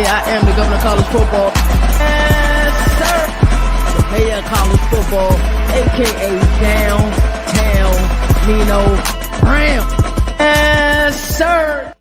Monday. I am the governor of college football. Yes, sir. The mayor of college football, a.k.a. Downtown Nino Brown. Yes, sir.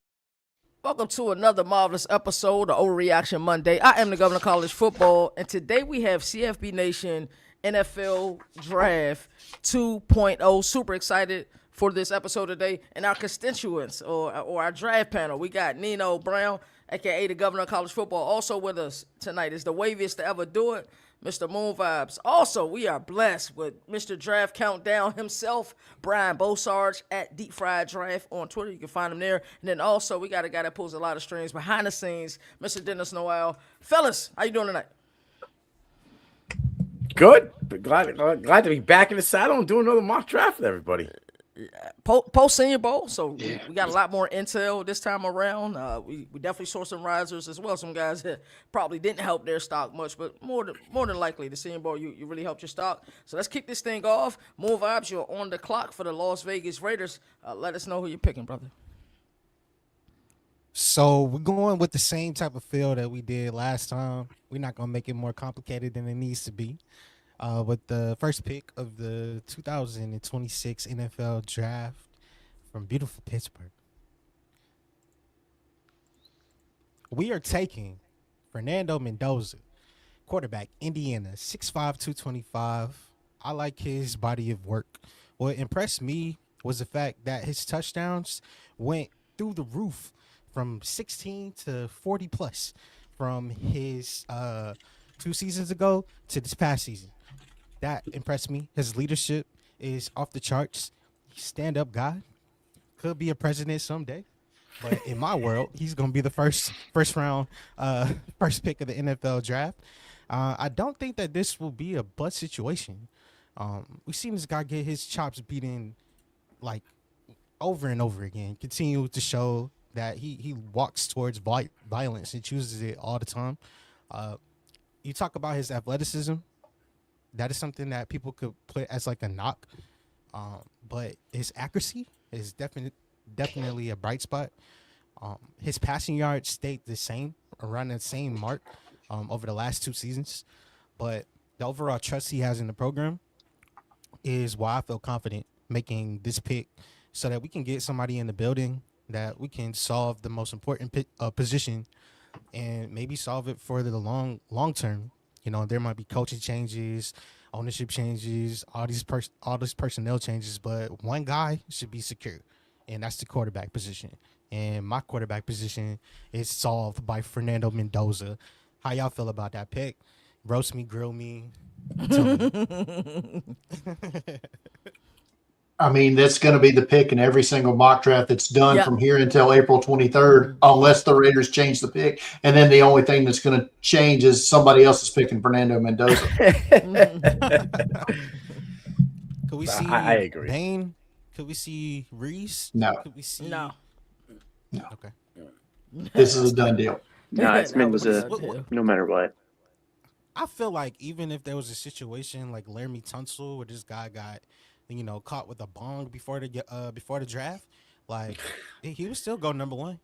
Welcome to another marvelous episode of Overreaction Monday. I am the governor of college football, and today we have CFB Nation NFL Draft 2.0. Super excited for this episode today. And our constituents or our draft panel, we got Nino Brown, a.k.a. the governor of college football. Also with us tonight is the waviest to ever do it, Mr. Moon Vibes. Also, we are blessed with Mr. Draft Countdown himself, Brian Bosarge at Deep Fried Draft on Twitter. You can find him there. And then also, we got a guy that pulls a lot of strings behind the scenes, Mr. Dennis Noel. Fellas, how you doing tonight? Good. Glad to be back in the saddle and do another mock draft with everybody. Post Senior Bowl, so we got a lot more intel this time around. We definitely saw some risers as well. Some guys that probably didn't help their stock much, but more than likely the Senior Bowl you really helped your stock. So let's kick this thing off. More Vibes, you're on the clock for the Las Vegas Raiders. Let us know who you're picking, brother. So we're going with the same type of feel that we did last time. We're not gonna make it more complicated than it needs to be. With the first pick of the 2026 NFL Draft from beautiful Pittsburgh, we are taking Fernando Mendoza, quarterback, Indiana, 6'5", 225. I like his body of work. What impressed me was the fact that his touchdowns went through the roof from 16 to 40 plus from his 2 seasons ago to this past season. That impressed me. His leadership is off the charts. Stand-up guy. Could be a president someday. But in my world, he's going to be the first round, first pick of the NFL draft. I don't think that this will be a bust situation. We've seen this guy get his chops beaten like over and over again. Continue to show that he walks towards violence and chooses it all the time. You talk about his athleticism. That is something that people could put as like a knock, but his accuracy is definitely a bright spot. His passing yards stayed the same, around the same mark over the last 2 seasons, but the overall trust he has in the program is why I feel confident making this pick so that we can get somebody in the building that we can solve the most important position and maybe solve it for the long term. You know, there might be coaching changes, ownership changes, all these personnel changes, but one guy should be secure, and that's the quarterback position. And my quarterback position is solved by Fernando Mendoza. How y'all feel about that pick? Roast me, grill me. Tell me. I mean, that's going to be the pick in every single mock draft that's done from here until April 23rd, unless the Raiders change the pick. And then the only thing that's going to change is somebody else is picking Fernando Mendoza. Could we see I agree. Bain? Could we see Reese? No. Could we see? No. Okay. This is a done deal. No, it's Mendoza no matter what. I feel like even if there was a situation like Laramie Tunsil where this guy got, caught with a bong before the draft, like he would still go number 1.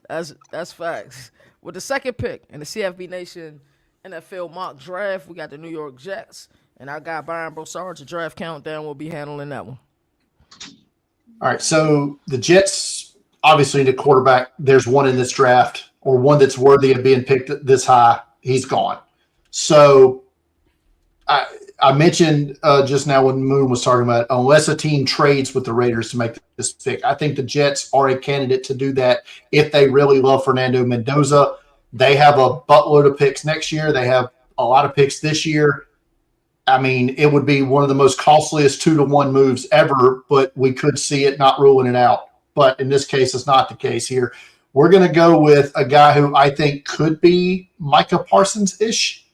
That's facts. With the second pick in the CFB Nation NFL mock draft, we got the New York Jets, and our guy Brian Bosarge, the draft countdown, will be handling that one. All right, so the Jets obviously need a quarterback. There's one in this draft, or one that's worthy of being picked this high. He's gone. So I mentioned just now when Moon was talking about, unless a team trades with the Raiders to make this pick, I think the Jets are a candidate to do that if they really love Fernando Mendoza. They have a buttload of picks next year. They have a lot of picks this year. I mean, it would be one of the most costliest 2-to-1 moves ever, but we could see it, not ruling it out. But in this case, it's not the case here. We're going to go with a guy who I think could be Micah Parsons-ish.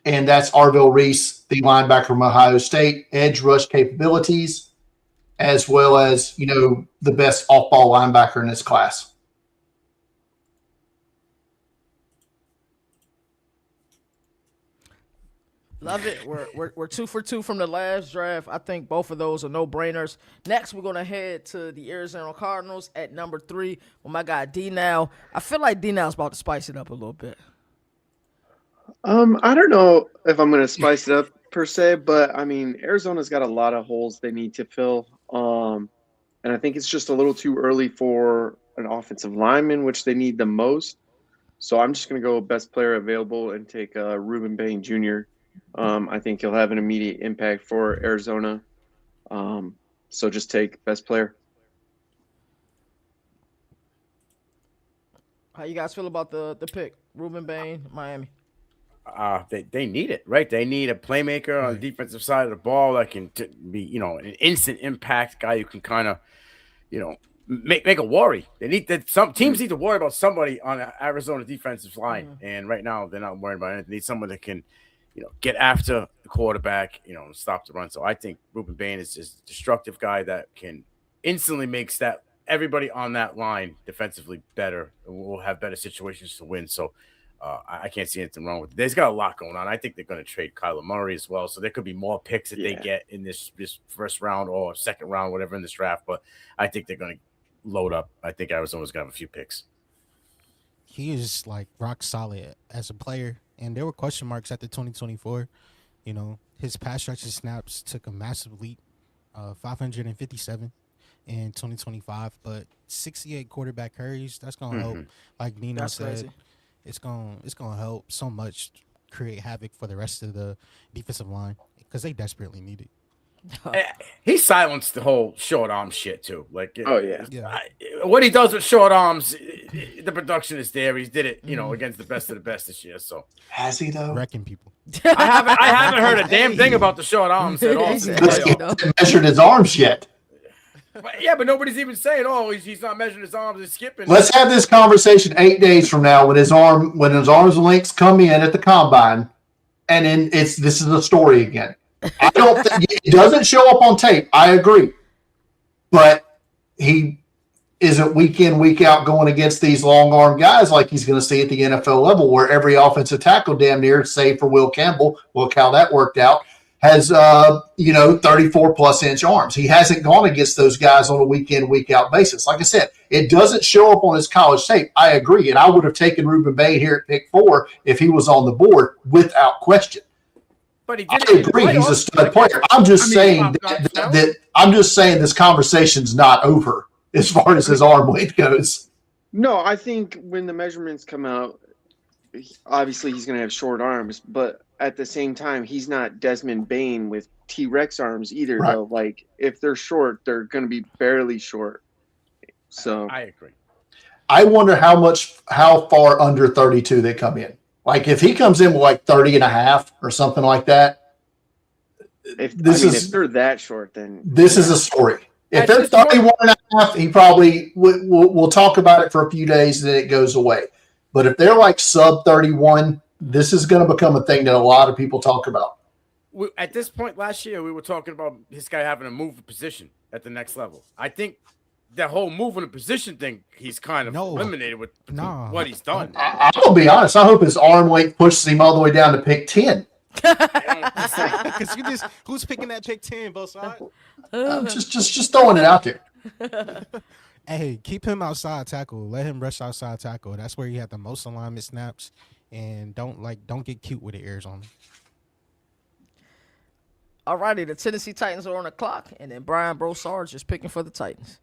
And that's Arvell Reese, the linebacker from Ohio State, edge rush capabilities, as well as, the best off-ball linebacker in this class. Love it. We're 2 for 2 from the last draft. I think both of those are no-brainers. Next, we're gonna head to the Arizona Cardinals at number 3 with my guy DNow. I feel like DNow's about to spice it up a little bit. I don't know if I'm gonna spice it up per se, but I mean Arizona's got a lot of holes they need to fill. And I think it's just a little too early for an offensive lineman, which they need the most. So I'm just gonna go best player available and take Ruben Bain Jr. I think he'll have an immediate impact for Arizona. So just take best player. How you guys feel about the pick? Ruben Bain, Miami. They need it, right? They need a playmaker on the defensive side of the ball that can be, an instant impact guy who can kind of, make a worry. They need that. Some teams need to worry about somebody on Arizona defensive line, and right now they're not worried about it. They need someone that can, get after the quarterback, and stop the run. So I think Ruben Bain is just a destructive guy that can instantly makes that everybody on that line defensively better. Will have better situations to win. So. I can't see anything wrong with it. There's got a lot going on. I think they're going to trade Kyler Murray as well. So there could be more picks that they get in this first round or second round, whatever in this draft. But I think they're going to load up. I think Arizona's going to have a few picks. He is like rock solid as a player. And there were question marks after 2024. His pass rushing snaps took a massive leap, 557 in 2025. But 68 quarterback carries, that's going to help. Like Nino said. Crazy. It's gonna help so much create havoc for the rest of the defensive line because they desperately need it. He silenced the whole short arm shit too. Like, yeah. What he does with short arms, the production is there. He did it, against the best of the best this year. So has he though? Wrecking people. I haven't heard a damn thing about the short arms at all. He hasn't measured his arms yet. But nobody's even saying, he's not measuring his arms and skipping. Let's have this conversation 8 days from now when his arms and links come in at the combine, and then this is the story again. I don't think it doesn't show up on tape. I agree, but he isn't week in, week out going against these long arm guys like he's going to see at the NFL level, where every offensive tackle damn near, save for Will Campbell, look how that worked out, has 34 plus inch arms. He hasn't gone against those guys on a week in, week out basis. Like I said, it doesn't show up on his college tape. I agree, and I would have taken Ruben Bain here at pick 4 if he was on the board without question. But I agree, he's a stud player. I'm just saying this conversation's not over as far as his arm length goes. No, I think when the measurements come out, obviously he's going to have short arms, but at the same time, he's not Desmond Bain with T-Rex arms either, right. Though. Like, if they're short, they're going to be barely short. So I agree. I wonder how far under 32 they come in. Like, if he comes in with like 30 and a half or something like that, if they're that short, then this is a story. If they're 31 and a half, he probably we'll talk about it for a few days and then it goes away. But if they're like sub 31, this is going to become a thing that a lot of people talk about. At this point last year, we were talking about this guy having to move a position at the next level. I think the whole moving a position thing, he's kind of eliminated with what he's done. I'm going to be honest. I hope his arm length pushes him all the way down to pick 10. Because who's picking that pick 10, both sides? Just throwing it out there. Hey, keep him outside tackle. Let him rush outside tackle. That's where you have the most alignment snaps. And don't get cute with the ears on him. Alrighty, the Tennessee Titans are on the clock, and then Brian Broussard is picking for the Titans.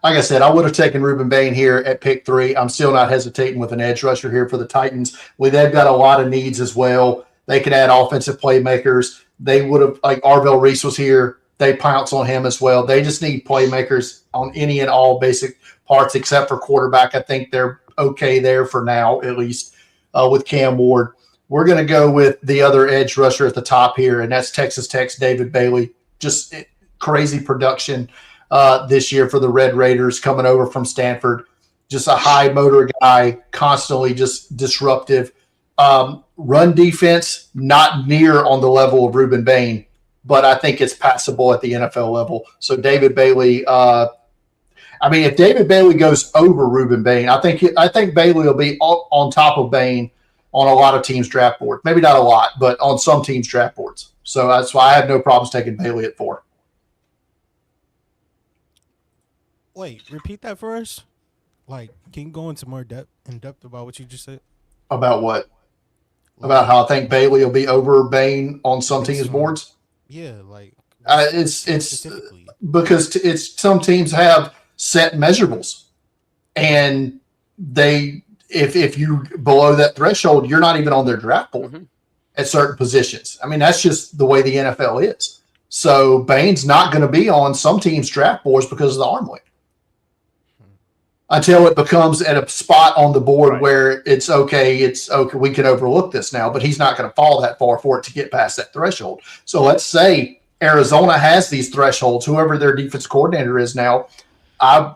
Like I said, I would have taken Ruben Bain here at pick 3. I'm still not hesitating with an edge rusher here for the Titans. They've got a lot of needs as well. They could add offensive playmakers. They would have, like Arvell Reese was here. They pounce on him as well. They just need playmakers on any and all basic parts except for quarterback. I think they're okay there for now, at least. With Cam Ward. We're going to go with the other edge rusher at the top here, and that's Texas Tech's David Bailey. Just crazy production this year for the Red Raiders coming over from Stanford. Just a high motor guy, constantly just disruptive. Run defense, not near on the level of Ruben Bain, but I think it's passable at the NFL level. So David Bailey, if David Bailey goes over Ruben Bain, I think Bailey will be on top of Bain on a lot of teams' draft boards. Maybe not a lot, but on some teams' draft boards. So that's why I have no problems taking Bailey at 4. Wait, repeat that for us. Like, can you go into more in depth about what you just said? About what? About how I think Bailey will be over Bain on some teams' boards? Yeah, like it's specifically because it's some teams have set measurables, and they if you below that threshold, you're not even on their draft board at certain positions. I mean, that's just the way the NFL is. So Bain's not going to be on some teams' draft boards because of the arm length. Until it becomes at a spot on the board where it's okay, we can overlook this now, but he's not going to fall that far for it to get past that threshold. So let's say Arizona has these thresholds, whoever their defense coordinator is now,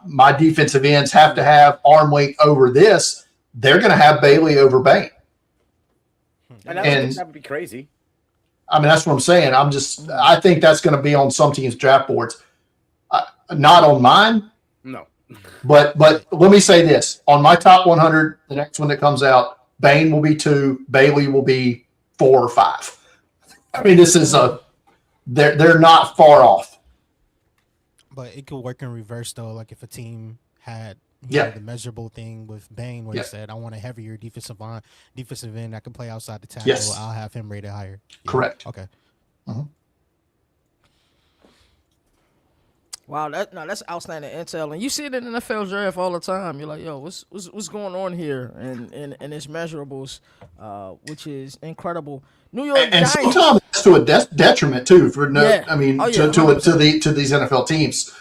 my defensive ends have to have arm length over this. They're going to have Bailey over Bain. And that would be crazy. I mean, that's what I'm saying. I think that's going to be on some teams' draft boards. Not on mine. No. But let me say this. On my top 100, the next one that comes out, Bain will be 2, Bailey will be 4 or 5. I mean, this is they're not far off. But it could work in reverse, though. Like if a team had the measurable thing with Bain where he said, I want a heavier defensive end that can play outside the tackle. Yes. I'll have him rated higher. Yeah. Correct. Okay. Uh-huh. Wow, that's outstanding intel, and you see it in the NFL draft all the time. You're like, yo, what's going on here, and it's measurables, which is incredible. New York and Giants, sometimes it's to a detriment too. To these NFL teams.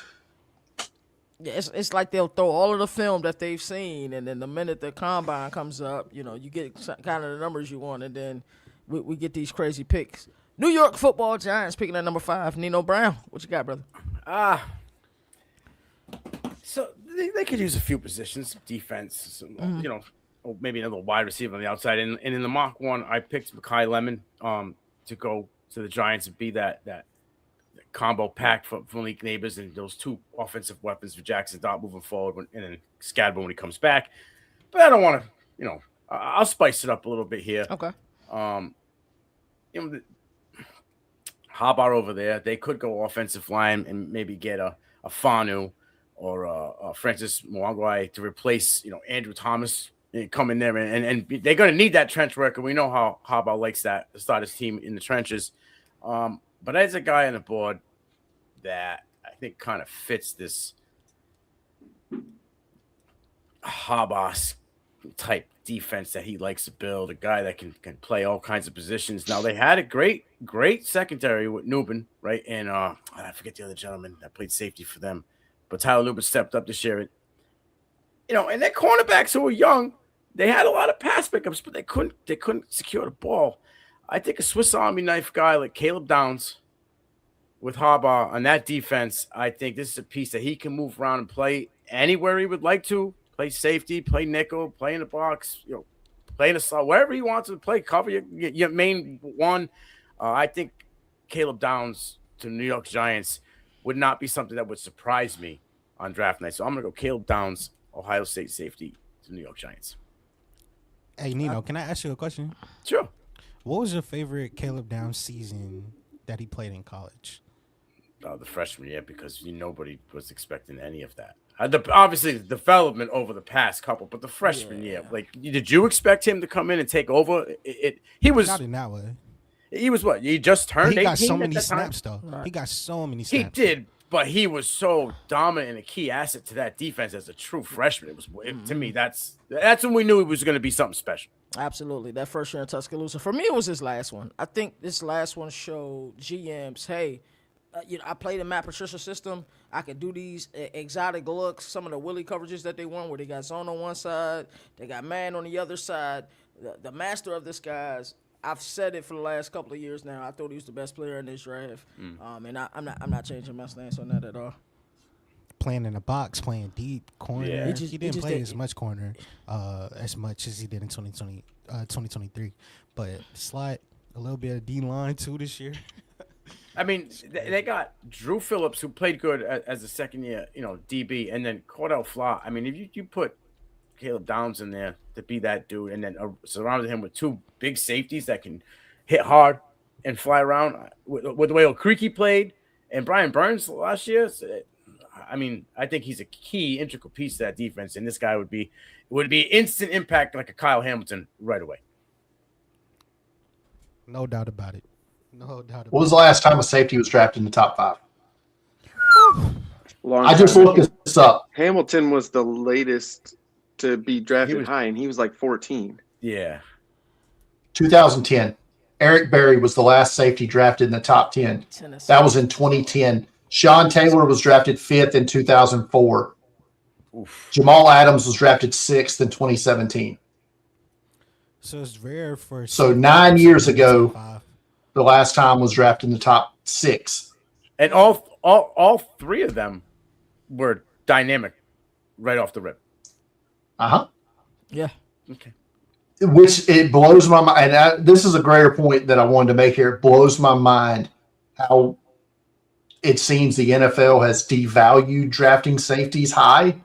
Yeah, it's like they'll throw all of the film that they've seen, and then the minute the combine comes up, you get kind of the numbers you want, and then we get these crazy picks. New York Football Giants picking at number 5, Nino Brown. What you got, brother? So they could use a few positions, defense, or maybe another wide receiver on the outside. And in the mock one, I picked Mekhi Lemon to go to the Giants and be that combo pack for Malik Neighbors and those 2 offensive weapons for Jackson Dart moving forward, and then Scadbo when he comes back. But I don't want to, I'll spice it up a little bit here. Okay. Harbaugh over there, they could go offensive line and maybe get a Fanu or a Francis Mwangwai to replace, Andrew Thomas and come in there. And they're going to need that trench work. And we know how Harbaugh likes that to start his team in the trenches. But there's a guy on the board that I think kind of fits this Harbaugh type defense that he likes to build, a guy that can play all kinds of positions. Now, they had a great secondary with Nubin, right? And I forget the other gentleman that played safety for them. But Tyler Nubin stepped up this year. And their cornerbacks who were young, they had a lot of pass pickups, but they couldn't secure the ball. I think a Swiss Army knife guy like Caleb Downs with Harbaugh on that defense, I think this is a piece that he can move around and play anywhere he would like to. Play safety, play nickel, play in the box, play in the slot, wherever he wants to play, cover your main one. I think Caleb Downs to New York Giants would not be something that would surprise me on draft night. So I'm going to go Caleb Downs, Ohio State safety to New York Giants. Hey, Nino, can I ask you a question? Sure. What was your favorite Caleb Downs season that he played in college? The freshman year, because nobody was expecting any of that. Obviously, the development over the past couple, but the freshman year, did you expect him to come in and take over? He was not in that way. He was what? He just turned 18. He got so many snaps, time? though. Right. He got so many snaps. He did, but he was so dominant and a key asset to that defense as a true freshman. To me, that's when we knew he was going to be something special. Absolutely. That first year in Tuscaloosa. For me, it was his last one. I think this last one showed GMs, hey, I played in Matt Patricia's system. I could do these exotic looks, some of the Willie coverages that they won, where they got zone on one side, they got man on the other side. The master of this, guys, I've said it for the last couple of years now. I thought he was the best player in this draft, and I'm not changing my stance on that at all. Playing in the box, playing deep corner. Yeah. He didn't play as much corner as much as he did in 2023, but slot a little bit of D line too this year. I mean, they got Drew Phillips, who played good as a second year, DB, and then Cordell Flott. I mean, if you put Caleb Downs in there to be that dude, and then surrounded him with two big safeties that can hit hard and fly around. With the way O'Creaky played and Brian Burns last year, I mean, I think he's a key integral piece to that defense, and this guy would be instant impact like a Kyle Hamilton right away. No doubt about it. No doubt about it. What was the last time a safety was drafted in the top 5? I just looked this up. Hamilton was the latest to be drafted high, and he was like 14. Yeah. 2010. Eric Berry was the last safety drafted in the top 10. Tennessee. That was in 2010. Sean Taylor was drafted 5th in 2004. Oof. Jamal Adams was drafted 6th in 2017. So it's rare for. So 9 years ago, the last time was drafted in the top 6. And all three of them were dynamic right off the rip. Yeah. Okay. Which it blows my mind. And this is a greater point that I wanted to make here. It blows my mind how it seems the NFL has devalued drafting safeties high.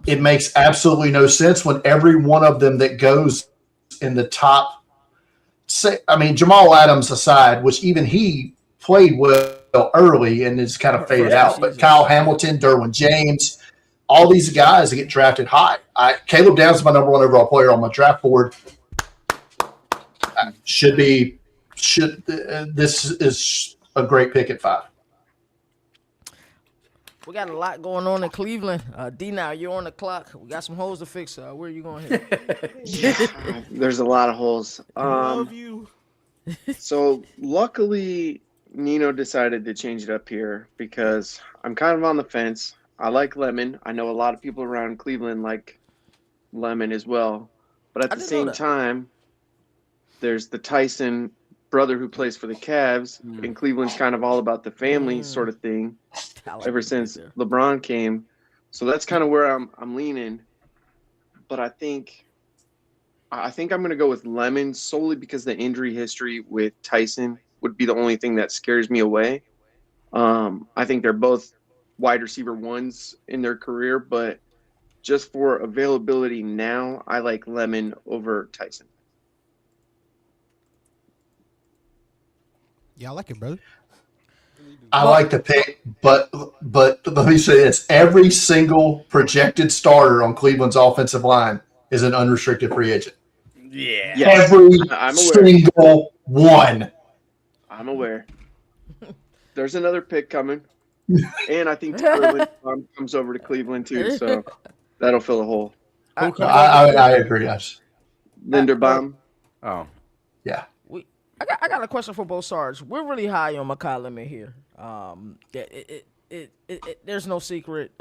It makes absolutely no sense when every one of them that goes in the top, Jamal Adams aside, which even he played well early and it's kind of faded out. But Kyle Hamilton, Derwin James, all these guys that get drafted high. Caleb Downs is my number 1 overall player on my draft board. This is a great pick at 5. We got a lot going on in Cleveland. DNow, you're on the clock. We got some holes to fix. Where are you going here? There's a lot of holes. Love you. So luckily, Nino decided to change it up here because I'm kind of on the fence. I like Lemon. I know a lot of people around Cleveland like Lemon as well. But at the same time, there's the Tyson brother who plays for the Cavs, and Cleveland's kind of all about the family sort of thing ever since LeBron came. So that's kind of where I'm leaning. But I think I'm going to go with Lemon solely because the injury history with Tyson would be the only thing that scares me away. I think they're both wide receiver 1s in their career, but just for availability now, I like Lemon over Tyson. Yeah, I like it, brother. I like the pick, but let me say this. Every single projected starter on Cleveland's offensive line is an unrestricted free agent. Yeah. Yes, Every I'm aware. single one. I'm aware. There's another pick coming. And I think Taylor comes over to Cleveland too, so that'll fill a hole. I agree, yes. Linderbaum. Oh. Yeah. I got a question for both sides. We're really high on Mekhi Lemon here. There's no secret.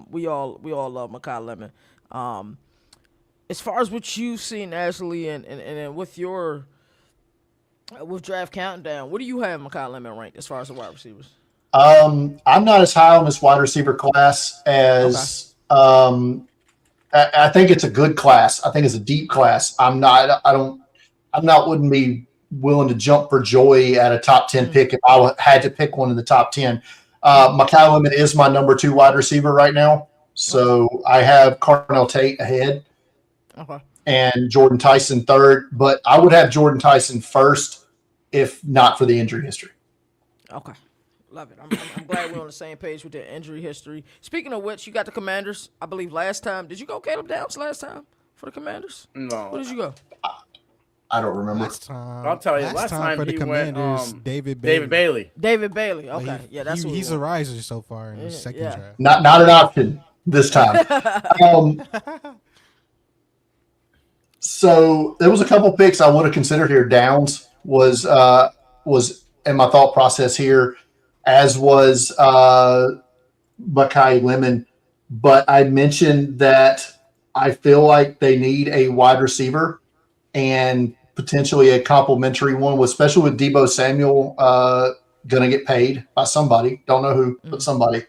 We all love Mekhi Lemon. As far as what you've seen, Ashley, and with your draft countdown, what do you have Mekhi Lemon ranked as far as the wide receivers? I'm not as high on this wide receiver class as I think it's a good class. I think it's a deep class. Wouldn't be willing to jump for joy at a top 10 pick if I had to pick one in the top 10. Mekhi Lemon is my number 2 wide receiver right now. So I have Carnell Tate ahead and Jordan Tyson third, but I would have Jordan Tyson first if not for the injury history. Okay. Love it. I'm glad we're on the same page with the injury history. Speaking of which, you got the Commanders, I believe, last time. Did you go Caleb Downs last time for the Commanders? No. Where did you go? I don't remember. I'll tell you. Last time for the he Commanders, went, David Bailey. David Bailey. Okay. That's he's a riser so far in the second draft. Not an option this time. So there was a couple picks I would have considered here. Downs was in my thought process here, as was Mekhi Lemon. But I mentioned that I feel like they need a wide receiver and potentially a complimentary one, especially with Deebo Samuel going to get paid by somebody. Don't know who, but somebody.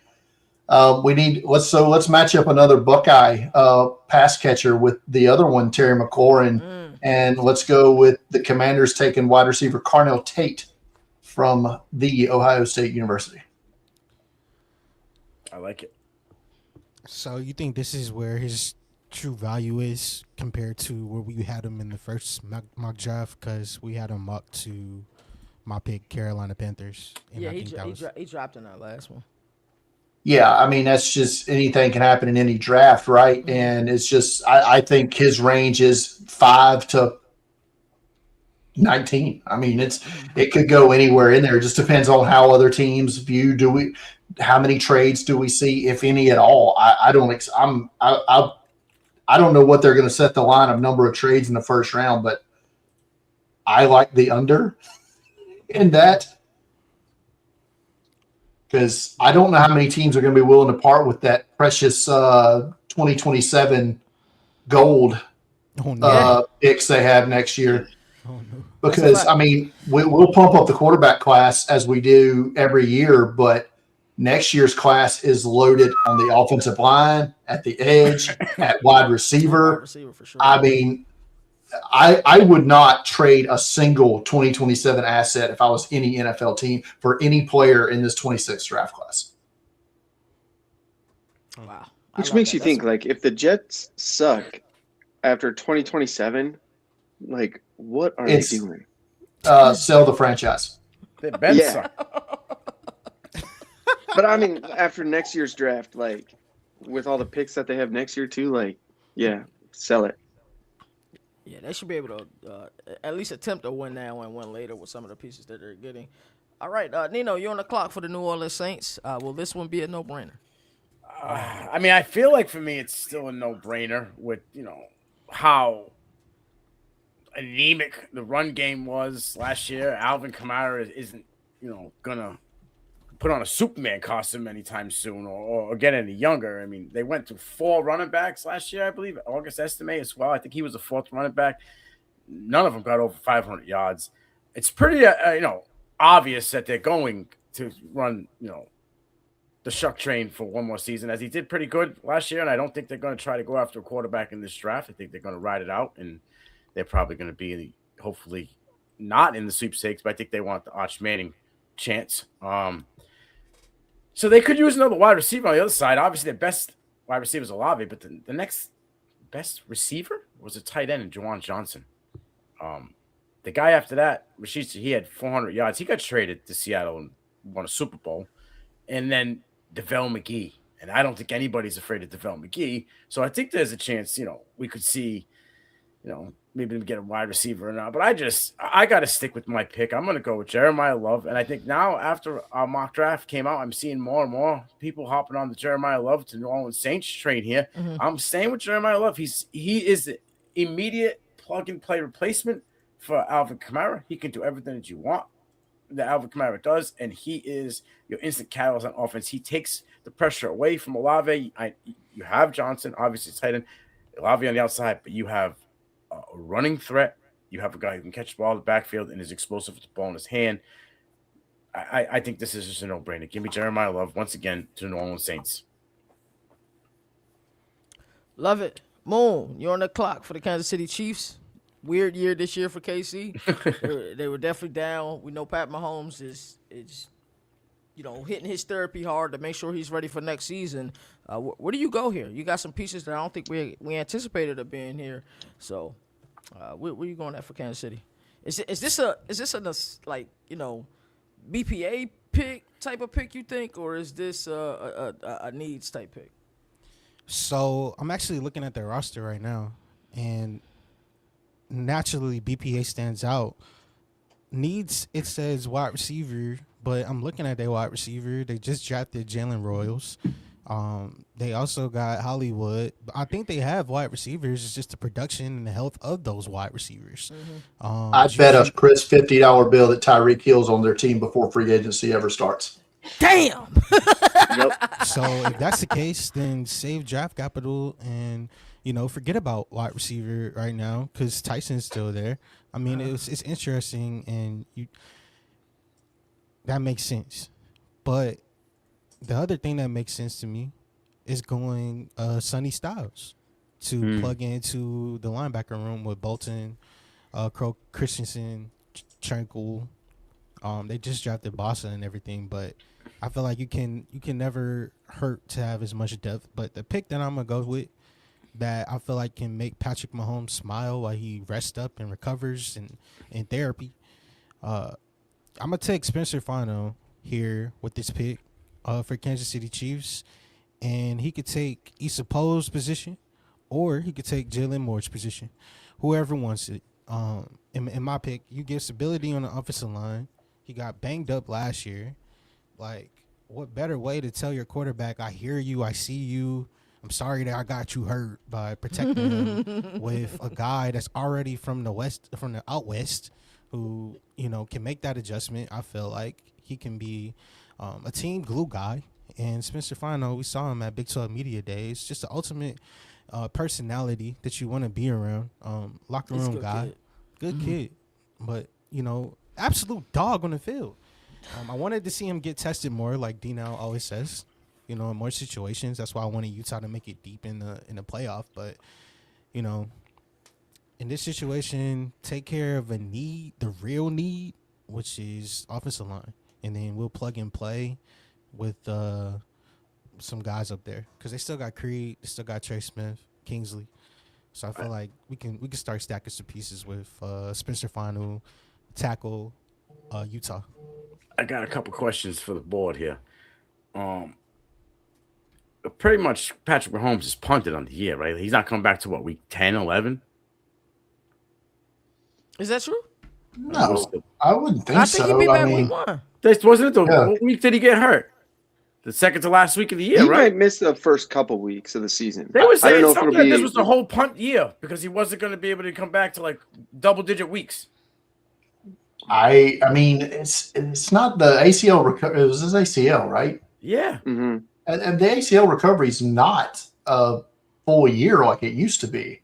Let's match up another Buckeye pass catcher with the other one, Terry McLaurin, and let's go with the Commanders taking wide receiver Carnell Tate from the Ohio State University. I like it. So you think this is where his true value is compared to where we had him in the first mock draft, because we had him up to my pick, Carolina Panthers. And Yeah, I think that was he dropped in that last one. Yeah, I mean, that's just anything can happen in any draft, right? Mm-hmm. And it's just, I think his range is 5 to 19. I mean, it could go anywhere in there. It just depends on how other teams view. How many trades do we see, if any at all? I don't know what they're going to set the line of number of trades in the first round, but I like the under in that, because I don't know how many teams are going to be willing to part with that precious 2027 gold picks they have next year. oh no. Because, I mean, we'll pump up the quarterback class as we do every year, but next year's class is loaded on the offensive line, at the edge, at wide receiver. Wide receiver for sure. I mean, I would not trade a single 2027 asset if I was any NFL team for any player in this 26th draft class. Wow. Which makes you think, like, if the Jets suck after 2027, like, what are they doing? Sell the franchise. They better suck. But I mean, after next year's draft, like, with all the picks that they have next year too, like, yeah, sell it. Yeah, they should be able to at least attempt to win now and win later with some of the pieces that they're getting. All right, Nino, you're on the clock for the New Orleans Saints. Will this one be a no-brainer? I mean, I feel like for me, it's still a no-brainer with, how anemic the run game was last year. Alvin Kamara isn't, going to put on a Superman costume anytime soon or get any younger. I mean, they went to 4 running backs last year, I believe. August estimate as well. I think he was the 4th running back. None of them got over 500 yards. It's pretty, obvious that they're going to run, the Shuck train for one more season, as he did pretty good last year. And I don't think they're going to try to go after a quarterback in this draft. I think they're going to ride it out, and they're probably going to be hopefully not in the sweepstakes, but I think they want the Arch Manning chance. So they could use another wide receiver on the other side. Obviously, their best wide receiver is Olave, but the next best receiver was a tight end in Juwan Johnson. The guy after that, he had 400 yards. He got traded to Seattle and won a Super Bowl. And then DeVell McGee. And I don't think anybody's afraid of DeVell McGee. So I think there's a chance, we could see, maybe get a wide receiver or not. But I got to stick with my pick. I'm going to go with Jeremiah Love. And I think now, after our mock draft came out, I'm seeing more and more people hopping on the Jeremiah Love to New Orleans Saints train here. Mm-hmm. I'm staying with Jeremiah Love. He is the immediate plug-and-play replacement for Alvin Kamara. He can do everything that you want that Alvin Kamara does, and he is your instant catalyst on offense. He takes the pressure away from Olave. You have Johnson, obviously tight end, Olave on the outside, but you have a running threat. You have a guy who can catch the ball in the backfield and is explosive with the ball in his hand. I think this is just a no-brainer. Give me Jeremiah Love once again to the New Orleans Saints. Love it. Moon, you're on the clock for the Kansas City Chiefs. Weird year this year for KC. they were definitely down. We know Pat Mahomes is hitting his therapy hard to make sure he's ready for next season. Where do you go here? You got some pieces that I don't think we anticipated of being here. So, where you going at for Kansas City? Is this a BPA pick type of pick, you think, or is this a needs type pick? So I'm actually looking at their roster right now, and naturally BPA stands out. Needs, it says wide receiver, but I'm looking at their wide receiver. They just drafted Jalen Royals. They also got Hollywood. I think they have wide receivers. It's just the production and the health of those wide receivers. Mm-hmm. I bet a Chris $50 bill that Tyreek Hill's on their team before free agency ever starts. Damn. Yep. So if that's the case, then save draft capital and forget about wide receiver right now because Tyson's still there. I mean, it's interesting, and that makes sense. But the other thing that makes sense to me is going Sonny Styles to plug into the linebacker room with Bolton, Crow Christensen, Tranquil. They just drafted Bossa and everything, but I feel like you can never hurt to have as much depth. But the pick that I'm gonna go with that I feel like can make Patrick Mahomes smile while he rests up and recovers and in therapy. I'm gonna take Spencer Fano here with this pick for Kansas City Chiefs, and he could take Issa Poe's position, or he could take Jalen Moore's position, whoever wants it. In my pick, you give stability on the offensive line. He got banged up last year. Like, what better way to tell your quarterback, I hear you, I see you, I'm sorry that I got you hurt, by protecting him with a guy that's already from the out west, who, you know, can make that adjustment. I feel like he can be a team glue guy. And Spencer Fino, we saw him at Big 12 Media Days, just the ultimate personality that you want to be around. Locker room guy. Good kid. But, you know, absolute dog on the field. I wanted to see him get tested more, like DNow always says, you know, in more situations. That's why I wanted Utah to make it deep in the playoff. But, you know, in this situation, take care of a need, the real need, which is offensive line. And then we'll plug and play with some guys up there. Because they still got Creed, they still got Trey Smith, Kingsley. So I feel like we can start stacking some pieces with Spencer Fano, tackle Utah. I got a couple questions for the board here. Pretty much Patrick Mahomes is punted on the year, right? He's not coming back to what, week 10, 11? Is that true? No, I wouldn't think so. I think he'd be back week 1. Wasn't it what week did he get hurt? The second to last week of the year, He right? might miss the first couple weeks of the season. They were saying something it'll like this was the whole punt year because he wasn't going to be able to come back to like double-digit weeks. I mean, it's not the ACL recovery. It was his ACL, right? Yeah. Mm-hmm. And the ACL recovery is not a full year like it used to be.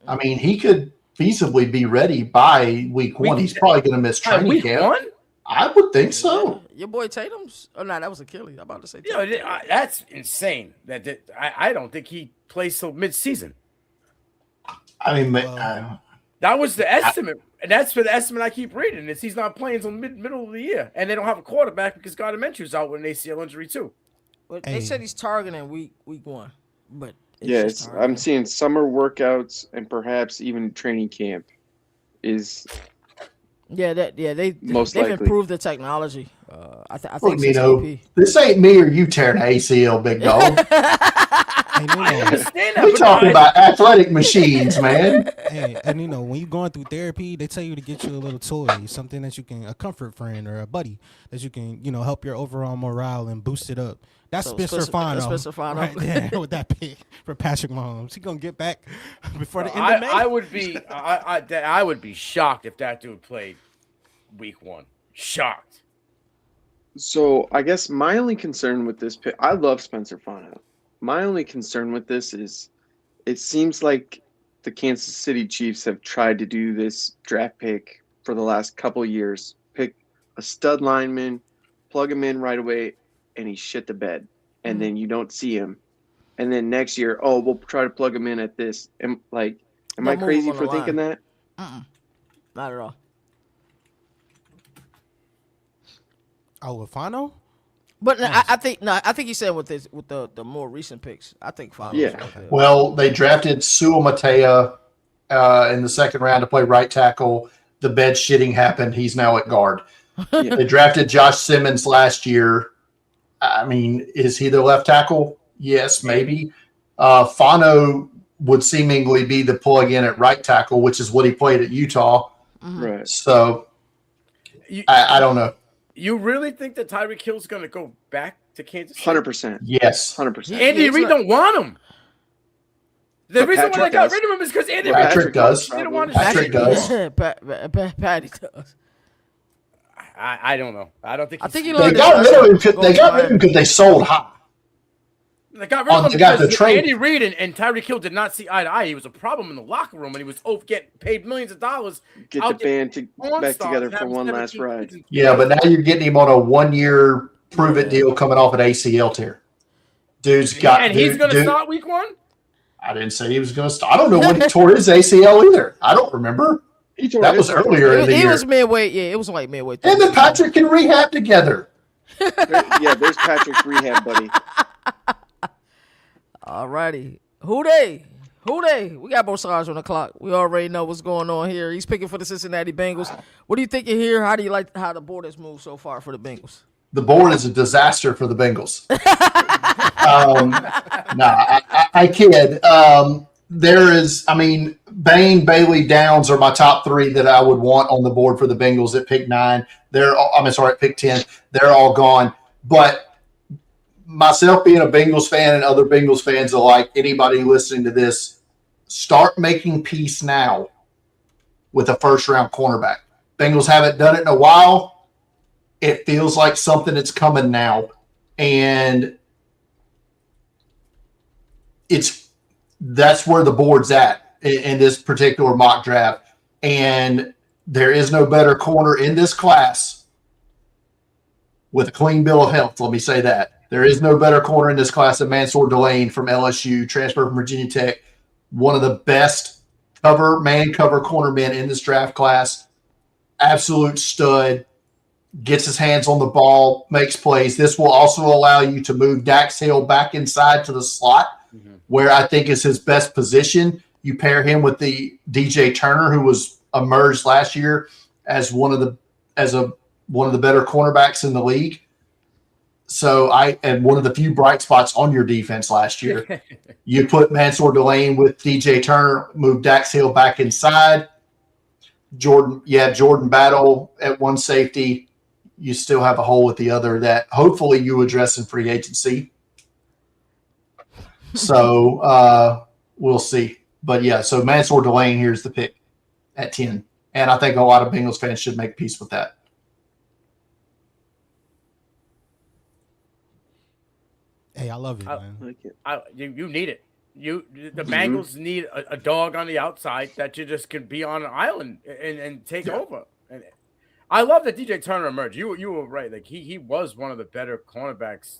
I mean, he could feasibly be ready by week 1. He's probably going to miss training camp. 1? I would think so. Your boy Tatum's. Oh no, that was Achilles. I'm about to say. Yeah, that's insane. I don't think he plays till mid-season. I mean, That was the estimate, and that's for the estimate I keep reading. Is he's not playing until middle of the year, and they don't have a quarterback because Gardner Minshew's out with an ACL injury too. But they said he's targeting week 1, but I'm seeing summer workouts and perhaps even training camp is. They've most likely improved the technology. I think look, Nino, this ain't me or you tearing ACL, big dog. I understand that. We're talking about athletic machines, man. Hey, and you know, when you're going through therapy, they tell you to get you a little toy, something that you can, a comfort friend or a buddy that you can, you know, help your overall morale and boost it up. That's Spencer Fano right there with that pick for Patrick Mahomes. He gonna get back before the end of May. I would be shocked if that dude played week 1. Shocked. So I guess my only concern with this pick, I love Spencer Fano. My only concern with this is it seems like the Kansas City Chiefs have tried to do this draft pick for the last couple of years. Pick a stud lineman, plug him in right away, and he shit the bed. And then you don't see him. And then next year, we'll try to plug him in at this. Am I crazy for thinking that? Not at all. Oh, with Fano? But I think you said with the more recent picks. I think Fano. Yeah. Well, they drafted Sua Matea in the second round to play right tackle. The bed shitting happened. He's now at guard. Yeah. They drafted Josh Simmons last year. I mean, is he the left tackle? Yes, maybe. Fano would seemingly be the plug in at right tackle, which is what he played at Utah. Right. So I don't know. You really think that Tyreek Hill's going to go back to Kansas City? 100%. Yes. 100%. Andy Reid don't want him. The But reason why they Patrick got does. rid of him is because Andy Patrick Reid does. They don't want his Patrick shit. does. Patty does. I don't know. I don't think. I think he he They learned got rid of him. They got rid of him him. because they sold high. They got rid of him They got the because trade. Andy Reid and Tyreek Hill did not see eye to eye. He was a problem in the locker room, and he was getting paid millions of dollars. Get out the there band porn back stars together and for having one last 17 ride. kids. Yeah, but now you're getting him on a 1-year prove-it deal coming off an ACL tear. Dude's got. And he's going to start week 1. I didn't say he was going to start. I don't know when he tore his ACL either. I don't remember. That was earlier in the It year. was midway. Yeah, it was like midway. Him and Patrick can rehab together. There's Patrick's rehab buddy. Alrighty, who they? Who they? We got Bosage on the clock. We already know what's going on here. He's picking for the Cincinnati Bengals. What do you think of here? How do you like how the board has moved so far for the Bengals? The board is a disaster for the Bengals. I kid. There is, Bain, Bailey, Downs are my top three that I would want on the board for the Bengals at pick 9. At pick 10. They're all gone. But myself being a Bengals fan and other Bengals fans alike, anybody listening to this, start making peace now with a first-round cornerback. Bengals haven't done it in a while. It feels like something that's coming now. And that's where the board's at in this particular mock draft. And there is no better corner in this class with a clean bill of health. Let me say that. There is no better corner in this class than Mansour Delane from LSU, transfer from Virginia Tech, one of the best man cover cornermen in this draft class. Absolute stud, gets his hands on the ball, makes plays. This will also allow you to move Dax Hill back inside to the slot, where I think is his best position. You pair him with the DJ Turner, who was emerged last year as one of the better cornerbacks in the league. So and one of the few bright spots on your defense last year. You put Mansour Delane with DJ Turner, move Dax Hill back inside. Jordan Battle at one safety. You still have a hole with the other that hopefully you address in free agency. So we'll see. But yeah, so Mansour Delane here's the pick at 10. And I think a lot of Bengals fans should make peace with that. Hey, I love it, man. Like it. You need it. The Bengals need a dog on the outside that you just can be on an island and take over. And I love that DJ Turner emerged. You were right. Like he was one of the better cornerbacks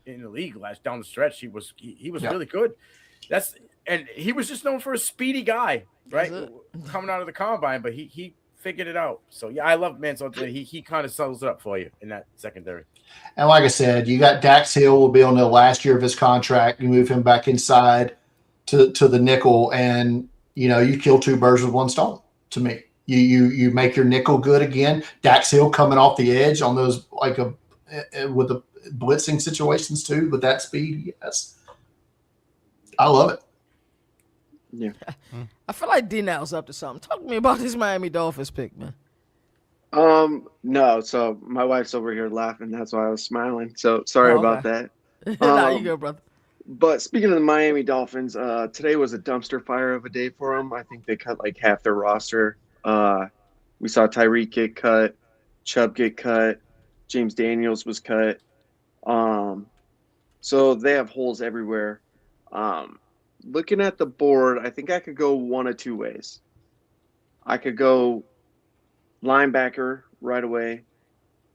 in the league down the stretch. He was really good. And he was just known for a speedy guy, right? Coming out of the combine, but he figured it out. So yeah, I love Mansour. He kind of settles it up for you in that secondary. And like I said, you got Dax Hill will be on the last year of his contract. You move him back inside to the nickel, and you kill two birds with one stone. To me, you make your nickel good again. Dax Hill coming off the edge on those with the blitzing situations too, with that speed. Yes, I love it. Yeah, I feel like DNow's up to something. Talk to me about this Miami Dolphins pick, man. No. So my wife's over here laughing. That's why I was smiling. So sorry about that. Nah, you go, brother. But speaking of the Miami Dolphins, today was a dumpster fire of a day for them. I think they cut like half their roster. We saw Tyreek get cut, Chubb get cut, James Daniels was cut. So they have holes everywhere. Looking at the board, I think I could go one of two ways. I could go linebacker right away,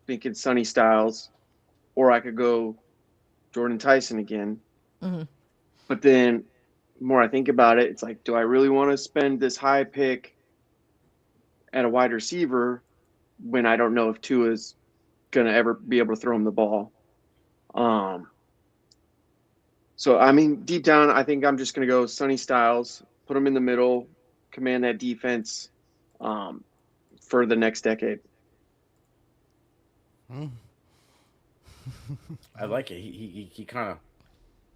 thinking Sonny Styles, or I could go Jordan Tyson again. Mm-hmm. But then the more I think about it, it's like, do I really want to spend this high pick at a wide receiver when I don't know if Tua's going to ever be able to throw him the ball? So, deep down, I think I'm just going to go Sonny Styles, put him in the middle, command that defense for the next decade. I like it. He kind of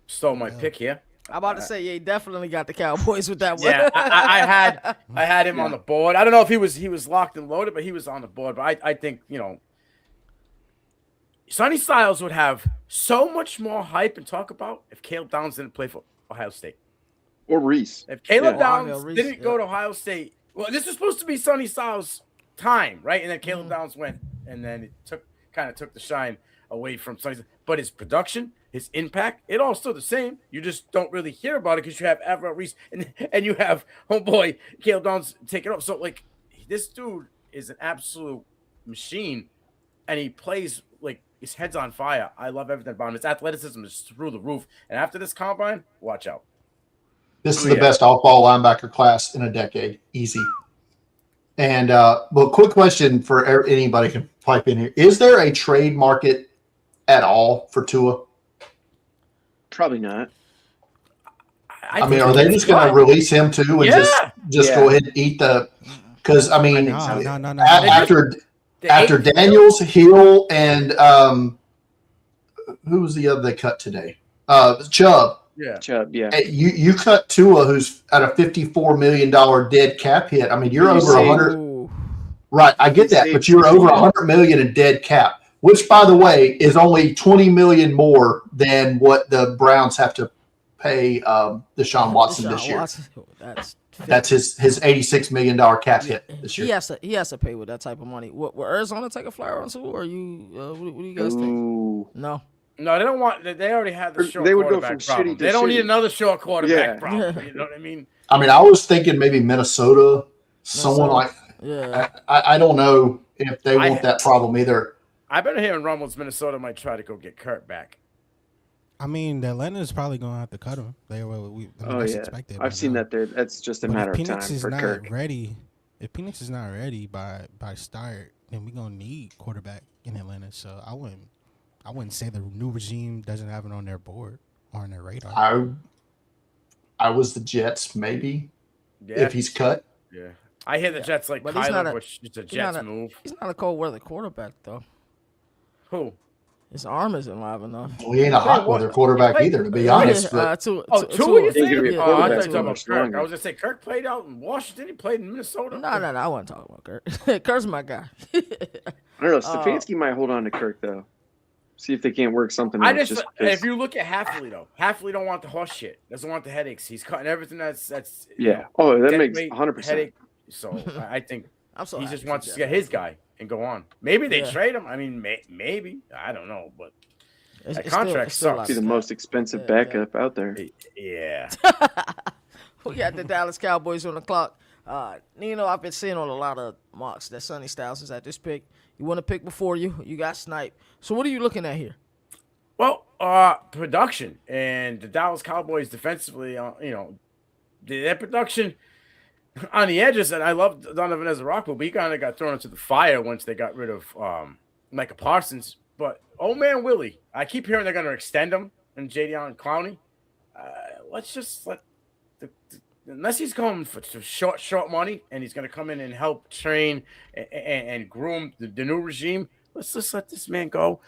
stole my pick here. I'm about to say, he definitely got the Cowboys with that one. Yeah, I had him on the board. I don't know if he was locked and loaded, but he was on the board. But I think Sonny Styles would have so much more hype and talk about if Caleb Downs didn't play for Ohio State. Or Reese. If Caleb Downs Arvell Reese, didn't go to Ohio State, well, this was supposed to be Sonny Styles' time, right? And then Caleb Downs went, and then it took the shine away from Sonny. But his production, his impact, it all still the same. You just don't really hear about it because you have Arvell Reese and you have homeboy Caleb Downs take it up. So like this dude is an absolute machine, and he plays like his head's on fire. I love everything about him. His athleticism is through the roof. And after this combine, watch out. This is the best off-ball linebacker class in a decade. Easy. And well, quick question for anybody can pipe in here. Is there a trade market at all for Tua? Probably not. I mean, are they just going to release him too and just go ahead and eat the? Because I mean, No. after Daniels, Hill, and who was the other they cut today? Chubb. Yeah. Chubb, yeah. You cut Tua, who's at a $54 million dead cap hit. I mean, you're over 100. Right, I get that, but you're over 100 million in dead cap, which, by the way, is only 20 million more than what the Browns have to pay Deshaun Watson this year. That's his $86 million cap hit this year. He has to pay with that type of money. Will Arizona take a flyer on Tua, or you? What do you guys think? No, they don't want. They already have the short. They would go quarterback from problem. shitty to They don't shitty. need another short quarterback problem. You know what I mean? I mean, I was thinking maybe Minnesota, someone like. Yeah. I don't know if they want that problem either. I better hear in rumbles Minnesota might try to go get Kurt back. I mean, Atlanta's probably going to have to cut him. That's expected. I've seen that there. That's just a matter of time for Kirk. If Penix is not ready by start, then we're going to need quarterback in Atlanta. So I wouldn't say the new regime doesn't have it on their board or on their radar. I was the Jets, maybe, if he's cut. Yeah. I hear the Jets like Kyler, which is a Jets move. He's not a cold weather quarterback, though. Who? His arm isn't live enough. Well, he ain't a hot weather quarterback either, to be honest. Two? I thought you were talking about Kirk. I was going to say, Kirk played out in Washington. He played in Minnesota. No. I wasn't talking about Kirk. Kirk's my guy. I don't know. Stefanski might hold on to Kirk, though. See if they can't work something out. If you look at Halfley, though, Halfley don't want the horse shit. Doesn't want the headaches. He's cutting everything that's yeah. That makes 100%. Headache. So I think he just wants to get his guy and go on. Maybe they trade him. I mean, maybe. I don't know, but that contract sucks. Be the most expensive backup out there. Yeah. We got the Dallas Cowboys on the clock. Nino, I've been seeing on a lot of mocks that Sonny Styles is at this pick. You want to pick before you got sniped. So what are you looking at here? Well, production and the Dallas Cowboys defensively, their production on the edges, and I love Donovan as a rock, but he kind of got thrown into the fire once they got rid of Micah Parsons. But old man Willie, I keep hearing they're going to extend him and Jadeveon Clowney. Let's just let unless he's going for short money and he's going to come in and help train and groom the new regime. Let's just let this man go.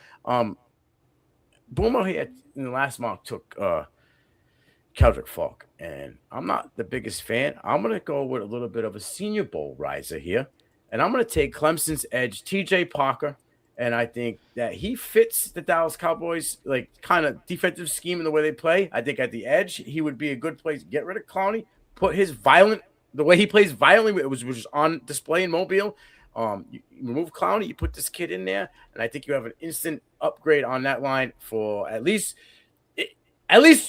Boomer here in the last mock took Keldrick Falk, and I'm not the biggest fan. I'm going to go with a little bit of a Senior Bowl riser here, and I'm going to take Clemson's edge, TJ Parker, and I think that he fits the Dallas Cowboys like kind of defensive scheme in the way they play. I think at the edge he would be a good place. Get rid of Clowney, put his the way he plays violently, it was on display in Mobile. You remove Clowney, you put this kid in there, and I think you have an instant upgrade on that line for at least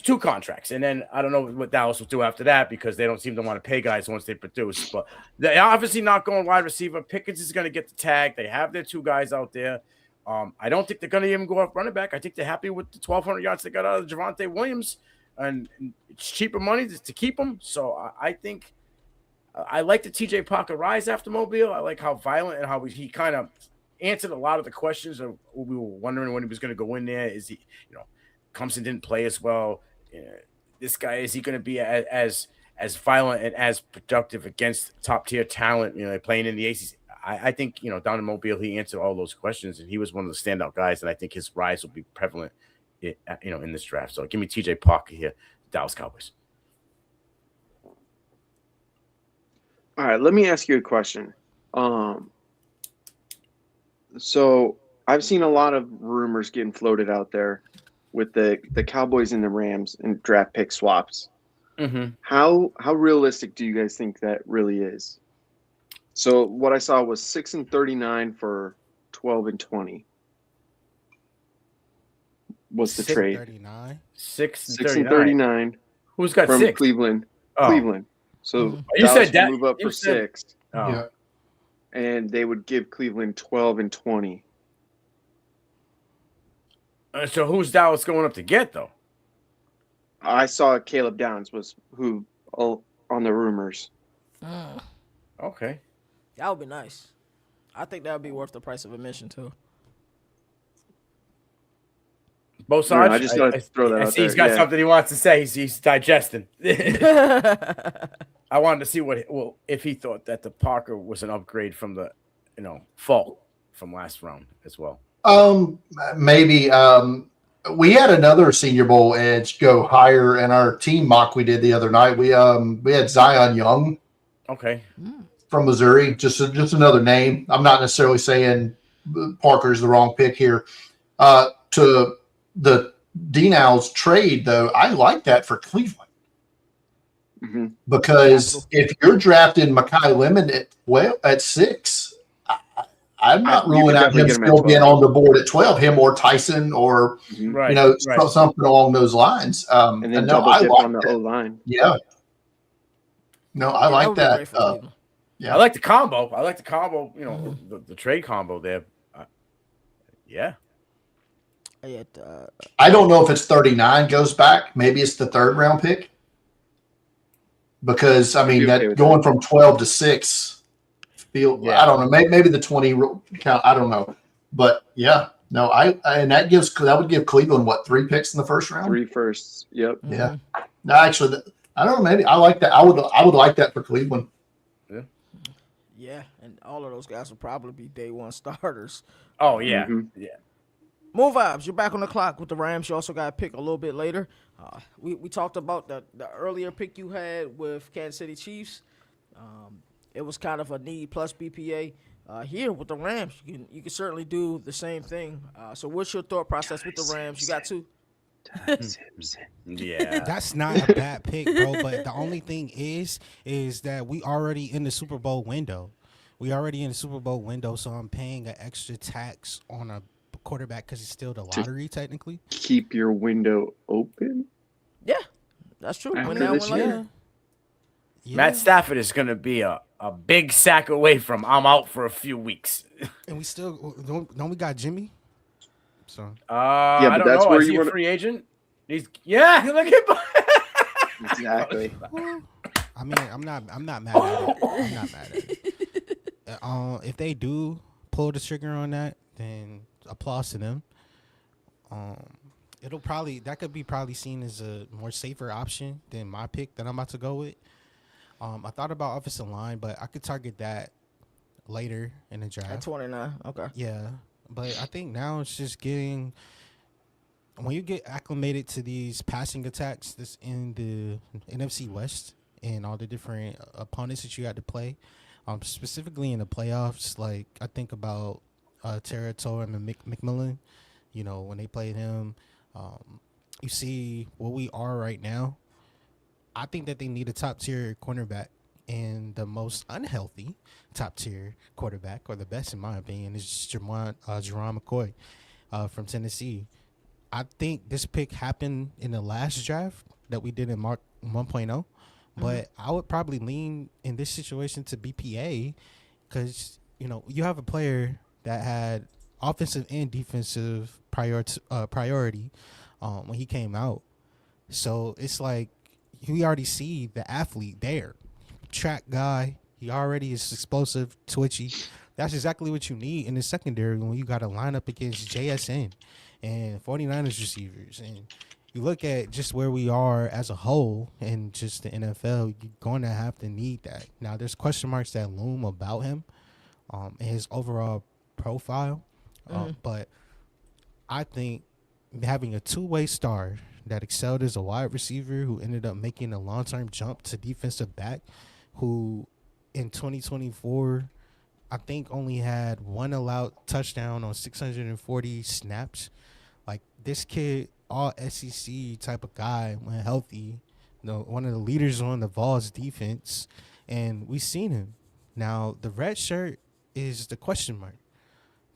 2 contracts. And then I don't know what Dallas will do after that because they don't seem to want to pay guys once they produce. But they're obviously not going wide receiver. Pickens is going to get the tag. They have their 2 guys out there. I don't think they're going to even go up running back. I think they're happy with the 1,200 yards they got out of Javonte Williams. And it's cheaper money to keep them. So I think I like the TJ Parker rise after Mobile. I like how violent and how he kind of answered a lot of the questions of we were wondering when he was going to go in there. Is he, Clemson didn't play as well. This guy, is he going to be as violent and as productive against top tier talent? Playing in the ACC. I think down in Mobile, he answered all those questions, and he was one of the standout guys. And I think his rise will be prevalent, in this draft. So give me TJ Parker here, Dallas Cowboys. All right, let me ask you a question. So I've seen a lot of rumors getting floated out there with the Cowboys and the Rams and draft pick swaps. Mm-hmm. How realistic do you guys think that really is? So what I saw was 6-39 for 12-20. Was the trade 39? 6-39? Who's got from 6? Cleveland. Oh. Cleveland. So You said that move up for 6. Oh. Yeah. And they would give Cleveland 12-20. So who's Dallas going up to get though? I saw Caleb Downs was who on the rumors. Okay. That would be nice. I think that would be worth the price of admission too. Both No, sides. I just thought I'd throw that I out see he's there, got yeah. something he wants to say. He's digesting. I wanted to see if he thought that the Parker was an upgrade from the, Falk from last round as well. Maybe. We had another Senior Bowl edge go higher in our team mock we did the other night. We had Zion Young. Okay. From Missouri, just another name. I'm not necessarily saying Parker's the wrong pick here. To the DNow's trade, though, I like that for Cleveland because if you're drafting Mekhi Lemon at 6, I'm not ruling out him still being on the board at 12. Him or Tyson or something along those lines. And then double dip on the O line. Yeah. No, I like that. Yeah, I like the combo. The trade combo there. I don't know if it's 39 goes back. Maybe it's the 3rd round pick. Because I mean that going from 12 to 6 I don't know. Maybe the 20 count. I don't know. But yeah, no, that would give Cleveland 3 picks in the first round? 3 firsts. Yep. Yeah. No, actually, I don't know. Maybe I like that. I would like that for Cleveland. Yeah, and all of those guys will probably be day one starters. Oh, yeah. Yeah. More vibes. You're back on the clock with the Rams. You also got a pick a little bit later. We talked about the earlier pick you had with Kansas City Chiefs. It was kind of a need plus BPA. Here with the Rams, you can certainly do the same thing. So what's your thought process with the Rams? You got 2. Yeah, that's not a bad pick, bro. But the only thing is that we already in the Super Bowl window. So I'm paying an extra tax on a quarterback because it's still the lottery technically. Keep your window open. Yeah, that's true. Win now, win later. Yeah. Matt Stafford is going to be a big sack away from I'm out for a few weeks. And we still don't we got Jimmy? So I don't know. Is he a free agent? Look at exactly. I mean, I'm not mad at it. If they do pull the trigger on that, then applause to them. That could be probably seen as a more safer option than my pick that I'm about to go with. I thought about offensive line, but I could target that later in the draft. At 29, okay. Yeah, but I think now it's just when you get acclimated to these passing attacks that's in the NFC West and all the different opponents that you got to play, specifically in the playoffs, like I think about Territory and McMillan, when they played him, you see where we are right now. I think that they need a top-tier cornerback, and the most unhealthy top-tier quarterback, or the best in my opinion, is Jerron McCoy from Tennessee. I think this pick happened in the last draft that we did in Mark 1.0, but I would probably lean in this situation to BPA because, you have a player that had offensive and defensive priority when he came out. So it's like, we already see the athlete there. Track guy. He already is explosive, twitchy. That's exactly what you need in the secondary when you got to line up against JSN and 49ers receivers. And you look at just where we are as a whole and just the NFL, you're going to have to need that. Now, there's question marks that loom about him and his overall profile. But I think having a two-way star that excelled as a wide receiver who ended up making a long-term jump to defensive back, who in 2024, I think only had one allowed touchdown on 640 snaps. Like, this kid, all SEC type of guy, when healthy, one of the leaders on the Vols defense, and we've seen him. Now, the red shirt is the question mark.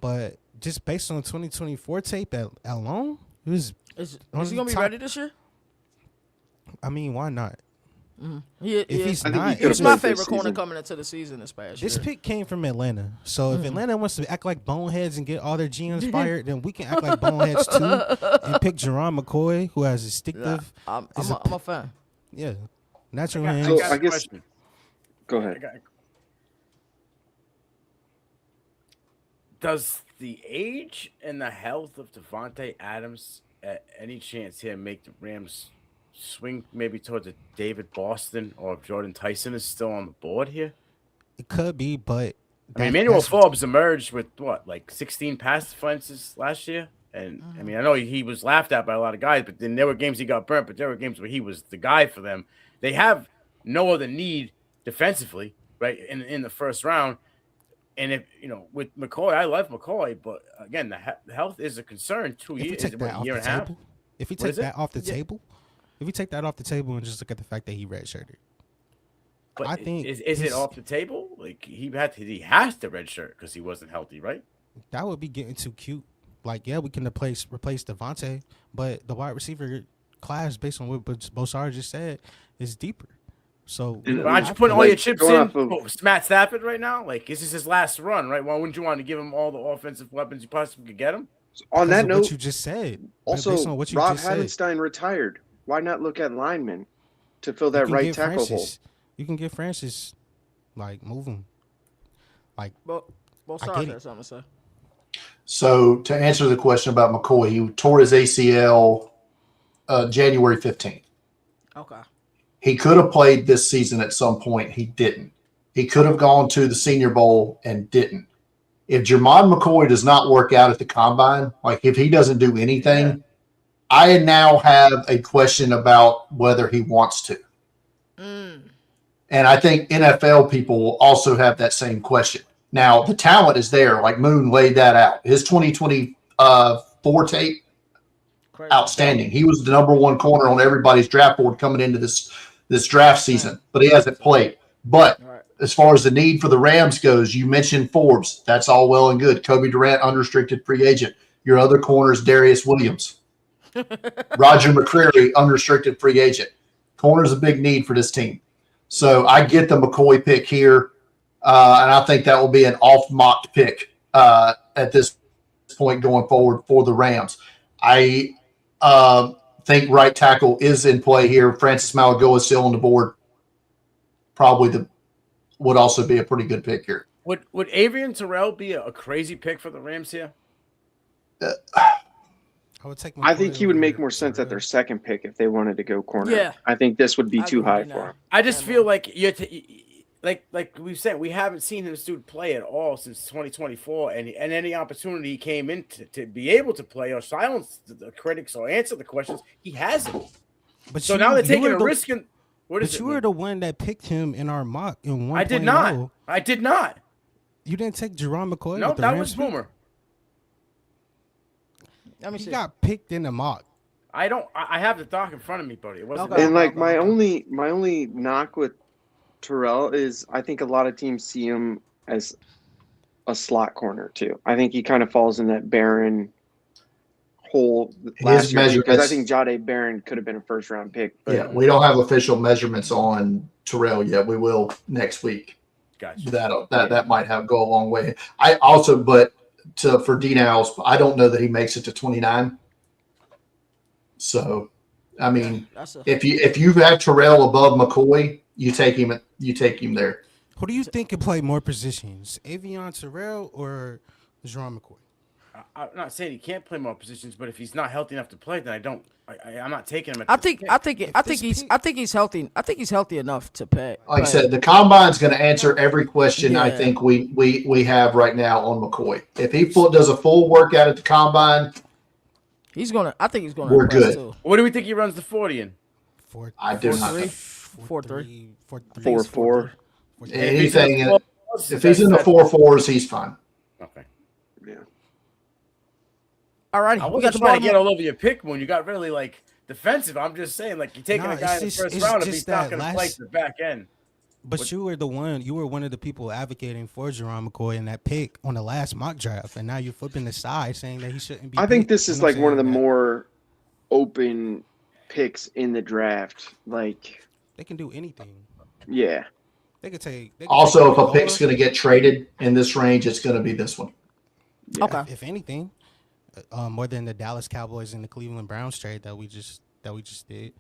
But just based on 2024 tape alone, it was... Is he gonna be ready this year? I mean, why not? If he's not, he's my favorite corner coming into the season this past year. This pick came from Atlanta, so if Atlanta wants to act like boneheads and get all their GMs fired, then we can act like boneheads too and pick Jerron McCoy, who has instinctive. I'm a fan. Yeah, natural hands. So I guess. Go ahead. Does the age and the health of Devontae Adams any chance here make the Rams swing maybe towards a David Boston or if Jordan Tyson is still on the board here? It could be, but I mean, Emmanuel Forbes emerged with what, like 16 pass defenses last year? And I mean, I know he was laughed at by a lot of guys, but then there were games he got burnt, but there were games where he was the guy for them. They have no other need defensively, right, in the first round. And if, with McCoy, I love McCoy, but again, the health is a concern. 2 years, if you take that off the table, if you take that off the table, if you take that off the table and just look at the fact that he redshirted. But I think is it off the table? Like he has to redshirt because he wasn't healthy, right? That would be getting too cute. Like, yeah, we can replace Devontae, but the wide receiver class, based on what Bosar just said, is deeper. So aren't you putting all your chips in Matt Stafford right now? Like, this is his last run, right? Why wouldn't you want to give him all the offensive weapons you possibly could get him? On that note, what you just said. Also, Rob Havenstein retired. Why not look at linemen to fill that right tackle hole? You can get Francis, like, move him. Like, both sides have something to say. So to answer the question about McCoy, he tore his ACL January 15th. Okay. He could have played this season at some point. He didn't. He could have gone to the Senior Bowl and didn't. If Jermon McCoy does not work out at the combine, like if he doesn't do anything, I now have a question about whether he wants to. And I think NFL people will also have that same question. Now, the talent is there. Like Moon laid that out. His 2024 tape, outstanding. He was the number one corner on everybody's draft board coming into this draft season, but he hasn't played. But as far as the need for the Rams goes, you mentioned Forbes. That's all well and good. Kobe Durant, unrestricted free agent. Your other corner is Darius Williams. Roger McCreary, unrestricted free agent. Corner's a big need for this team. So I get the McCoy pick here, and I think that will be an off-mocked pick at this point going forward for the Rams. I think right tackle is in play here. Francis Malagoa is still on the board. Probably would also be a pretty good pick here. Would Adrian Terrell be a crazy pick for the Rams here? I think he would make more sense at their second pick if they wanted to go corner. Yeah. I think this would be too high for him. I just feel like like we've said, we haven't seen this dude play at all since 2024, and any opportunity he came in to be able to play or silence the critics or answer the questions, he hasn't. But so now they're taking a risk. But you were the one that picked him in our mock in 1.0. I did not. I did not. You didn't take Jerron McCoy? No, that was Boomer. He got picked in the mock. I have the doc in front of me, buddy. It wasn't. And like my only knock with Terrell is I think a lot of teams see him as a slot corner too. I think he kind of falls in that Barron hole last year because I think Jahdae Barron could have been a first round pick. But yeah, we don't have official measurements on Terrell yet. We will next week. Gotcha. That might go a long way. For DNow's, I don't know that he makes it to 29. So, I mean, if you have Terrell above McCoy, you take him there. Who do you think can play more positions, Avion Terrell or Jerron McCoy? I'm not saying he can't play more positions, but if he's not healthy enough to play, then I'm not taking him. I think he's healthy. I think he's healthy enough to pay. Like I said, the combine's going to answer every question I think we have right now on McCoy. If he does a full workout at the combine, I think he's gonna. We're good. Too. What do we think he runs the 40 in? I do not. 4.3. 4.4. Anything. If he's in the 4.4s, he's fine. Okay. Yeah. All right. I wasn't trying to get all over your pick when you got really defensive. I'm just saying you're taking a guy in the first round and he's not going to play to the back end. But you were one of the people advocating for Jerron McCoy in that pick on the last mock draft, and now you're flipping the side saying that he shouldn't be. I think this is one of the more open picks in the draft. Like they can do anything. Yeah. They could take. Also, if a pick's going to get traded in this range, it's going to be this one. Yeah. Okay. If anything, more than the Dallas Cowboys and the Cleveland Browns trade that we just did.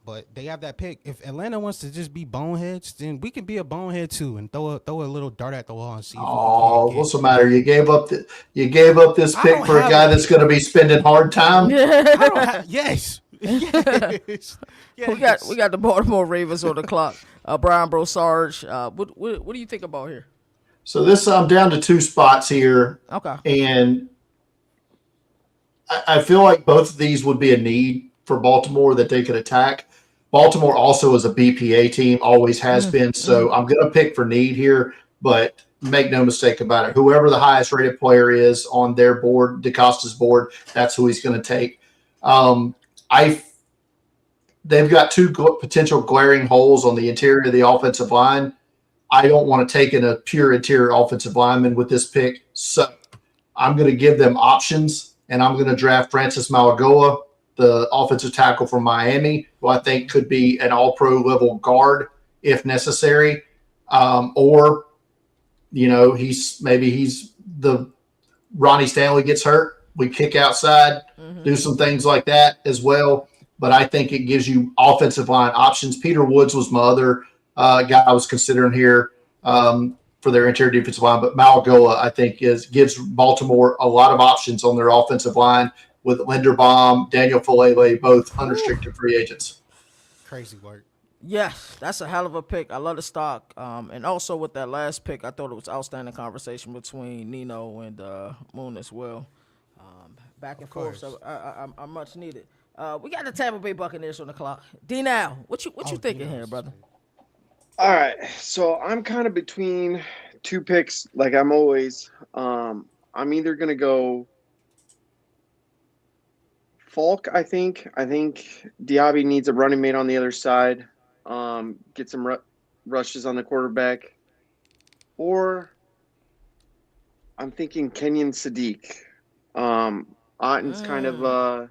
But they have that pick. If Atlanta wants to just be boneheads, then we can be a bonehead too and throw a little dart at the wall and see if we Oh, can what's the matter? You gave up this I pick don't for a have guy a that's pick. going to be spending hard time. I don't have, yes. Yes. We got the Baltimore Ravens on the clock. Brian Brosarge, what do you think about here? So I'm down to 2 spots here, Okay. and I feel like both of these would be a need for Baltimore that they could attack. Baltimore also is a BPA team, always has been. So I'm going to pick for need here, but make no mistake about it. Whoever the highest rated player is on their board, DaCosta's board, that's who he's going to take. They've got 2 potential glaring holes on the interior of the offensive line. I don't want to take in a pure interior offensive lineman with this pick. So I'm going to give them options, and I'm going to draft Francis Malagoa, the offensive tackle from Miami, who I think could be an all-pro level guard if necessary. Or, he's the Ronnie Stanley gets hurt. We kick outside, do some things like that as well. But I think it gives you offensive line options. Peter Woods was my other guy I was considering here for their interior defensive line. But Malagoa, I think, gives Baltimore a lot of options on their offensive line with Linderbaum, Daniel Falele, both unrestricted free agents. Crazy work. Yes, that's a hell of a pick. I love the stock. And also with that last pick, I thought it was outstanding conversation between Nino and Moon as well. Back and forth, so I'm much needed. We got the Tampa Bay Buccaneers on the clock. DNow, what you thinking here, brother? All right, so I'm kind of between 2 picks, like I'm always. I'm either gonna go Falk. I think Diaby needs a running mate on the other side. Get some rushes on the quarterback, or I'm thinking Kenyon Sadiq. Otten's kind of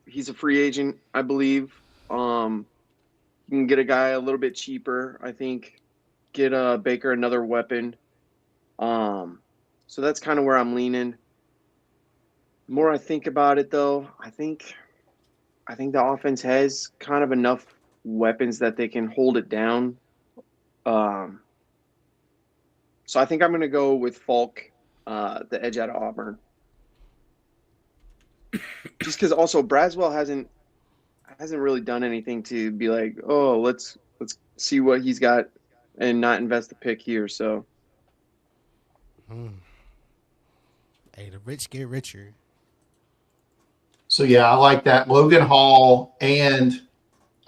he's a free agent, I believe. You can get a guy a little bit cheaper, I think. Get Baker another weapon. So that's kind of where I'm leaning. The more I think about it, though, I think the offense has kind of enough weapons that they can hold it down. So I think I'm going to go with Falk, the edge out of Auburn. Just because also Braswell hasn't really done anything to be like, oh, let's see what he's got and not invest the pick here. So, Hey, the rich get richer. So, yeah, I like that. Logan Hall and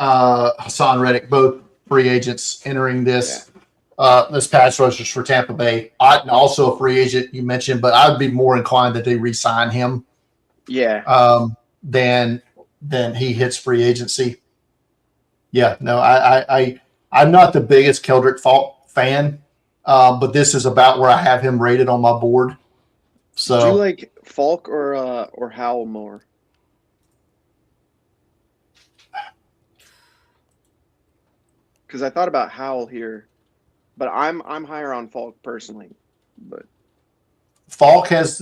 Hassan Reddick, both free agents entering this pass rushers for Tampa Bay. Otten also a free agent you mentioned, but I would be more inclined that they re-sign him. Yeah. Than he hits free agency. Yeah, no, I'm not the biggest Keldrick Falk fan, but this is about where I have him rated on my board. So do you like Falk or Howell more? Because I thought about Howell here, but I'm higher on Falk personally. But Falk is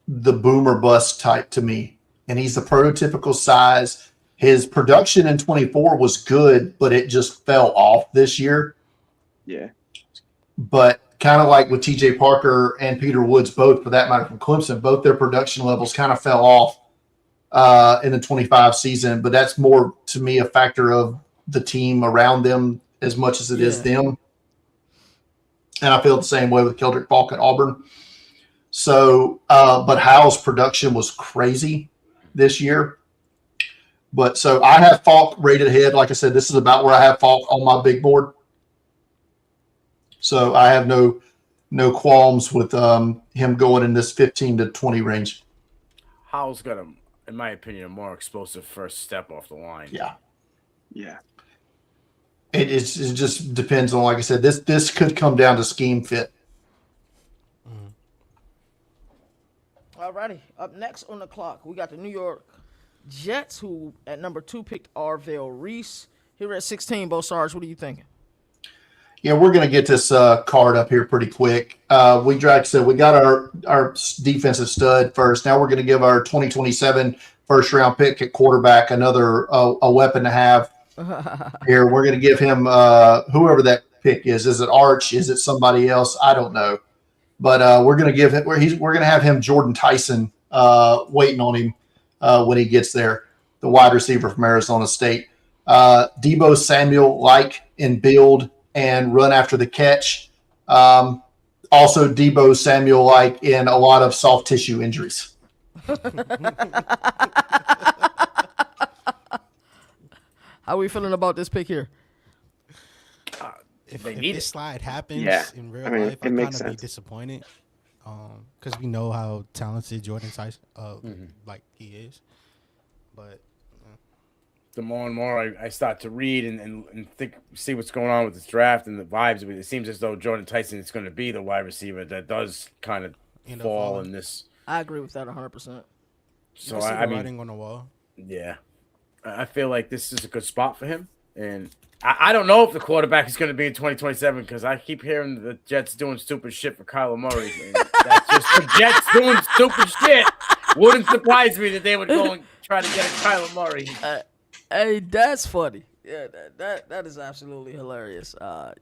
the boomer bust type to me, and he's the prototypical size. His production in 24 was good, but it just fell off this year. Yeah. But kind of like with TJ Parker and Peter Woods, both for that matter from Clemson, both their production levels kind of fell off in the 25 season. But that's more to me a factor of the team around them as much as it is them. And I feel the same way with Keldrick Falk at Auburn. So, but Howell's production was crazy this year. But so I have Falk rated ahead. Like I said, this is about where I have Falk on my big board. So I have no qualms with him going in this 15 to 20 range. Howell's got, in my opinion, a more explosive first step off the line. Yeah. Yeah. It just depends on, like I said, this could come down to scheme fit. Alrighty, up next on the clock, we got the New York Jets, who at number 2 picked Arvell Reese. Here at 16, Bo Sarge, what are you thinking? Yeah, we're going to get this card up here pretty quick. We got our defensive stud first. Now we're going to give our 2027 first-round pick at quarterback, another a weapon to have here. We're going to give him whoever that pick is. Is it Arch? Is it somebody else? I don't know. But we're going to give it. We're going to have him Jordan Tyson waiting on him when he gets there, the wide receiver from Arizona State. Deebo Samuel, like in build and run after the catch. Also, Deebo Samuel, like in a lot of soft tissue injuries. How are we feeling about this pick here? If this slide happens in real life, I kind of be disappointed because we know how talented Jordan Tyson like he is. But the more and more I start to read and see what's going on with this draft and the vibes, it seems as though Jordan Tyson is going to be the wide receiver that does kind of fall in this. I agree with that 100%. So I mean, writing on the wall. Yeah, I feel like this is a good spot for him, and I don't know if the quarterback is going to be in 2027 because I keep hearing the Jets doing stupid shit for Kyler Murray. And that's just the Jets doing stupid shit. Wouldn't surprise me that they would go and try to get a Kyler Murray. Hey, that's funny. Yeah, that is absolutely hilarious. Yeah,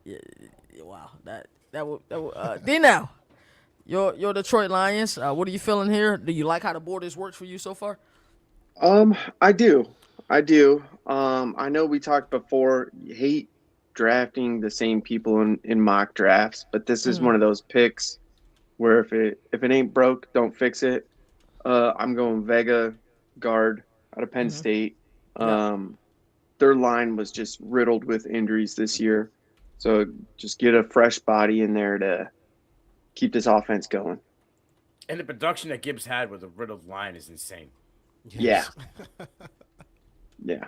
wow. That would DNow, your Detroit Lions. What are you feeling here? Do you like how the board has worked for you so far? I do. I know we talked before. You hate drafting the same people in mock drafts, but this is one of those picks where if it ain't broke, don't fix it. I'm going Vega guard out of Penn State. Their line was just riddled with injuries this year, so just get a fresh body in there to keep this offense going. And the production that Gibbs had with a riddled line is insane. Yes. Yeah.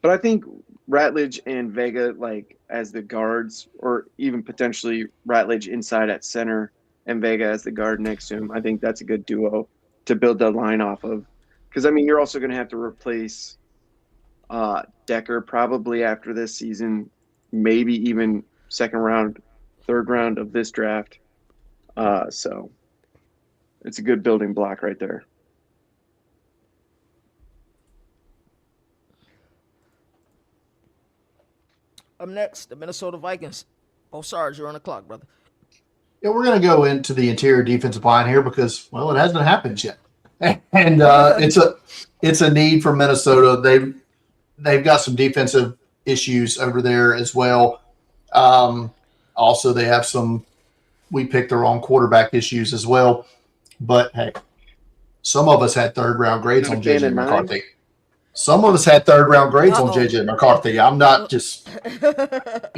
But I think Ratledge and Vega, like as the guards, or even potentially Ratledge inside at center and Vega as the guard next to him, I think that's a good duo to build that line off of. Because, I mean, you're also going to have to replace Decker probably after this season, maybe even second round, third round of this draft. So it's a good building block right there. Up next, the Minnesota Vikings. Oh, Sarge, you're on the clock, brother. Yeah, we're going to go into the interior defensive line here because, well, it hasn't happened yet, and it's a need for Minnesota. They've got some defensive issues over there as well. Also, they have some. We picked the wrong quarterback issues as well. But hey, some of us had third round grades on JJ McCarthy. Some of us had third round grades on JJ McCarthy. I'm not just, but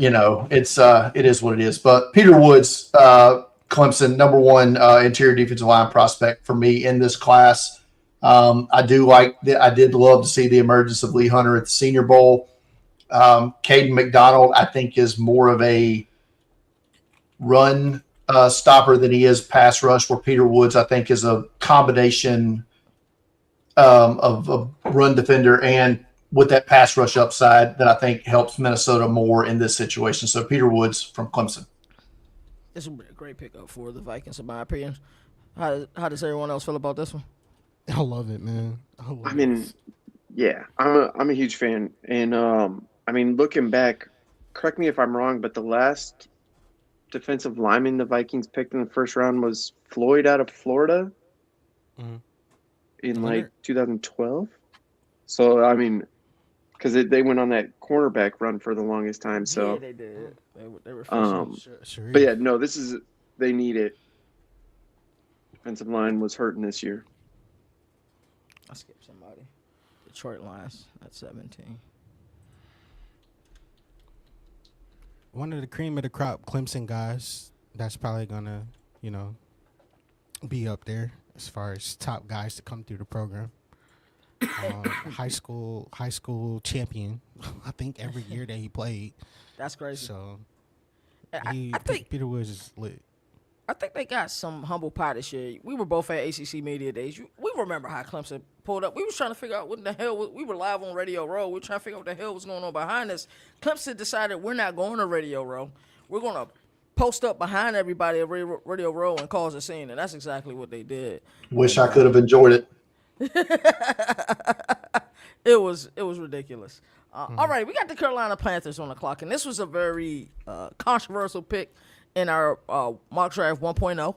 it is what it is. But Peter Woods, Clemson, number one interior defensive line prospect for me in this class. I did love to see the emergence of Lee Hunter at the Senior Bowl. Caden McDonald, I think, is more of a run stopper than he is pass rush, where Peter Woods, I think, is a combination of a run defender and with that pass rush upside that I think helps Minnesota more in this situation. So Peter Woods from Clemson. This would be a great pickup for the Vikings, in my opinion. How does everyone else feel about this one? I love it, man. Yeah, I'm a huge fan. And, looking back, correct me if I'm wrong, but the last defensive lineman the Vikings picked in the first round was Floyd out of Florida in 2012. So, because they went on that cornerback run for the longest time. So yeah, they did. They were sure. But yeah, no, they need it. Defensive line was hurting this year. I skipped somebody. Detroit Lions at 17. One of the cream of the crop Clemson guys that's probably gonna, be up there as far as top guys to come through the program. High school champion, I think, every year that he played. That's crazy. So I think Peter Woods is lit. I think they got some humble pie this year. We were both at ACC Media Days. We remember how Clemson pulled up. We was trying to figure out what the hell. We were live on Radio Row. We were trying to figure out what the hell was going on behind us. Clemson decided we're not going to Radio Row. We're going to post up behind everybody at Radio Row and cause a scene, and that's exactly what they did. Wish I could have enjoyed it. It was ridiculous. All right, we got the Carolina Panthers on the clock, and this was a very controversial pick in our mock draft 1.0.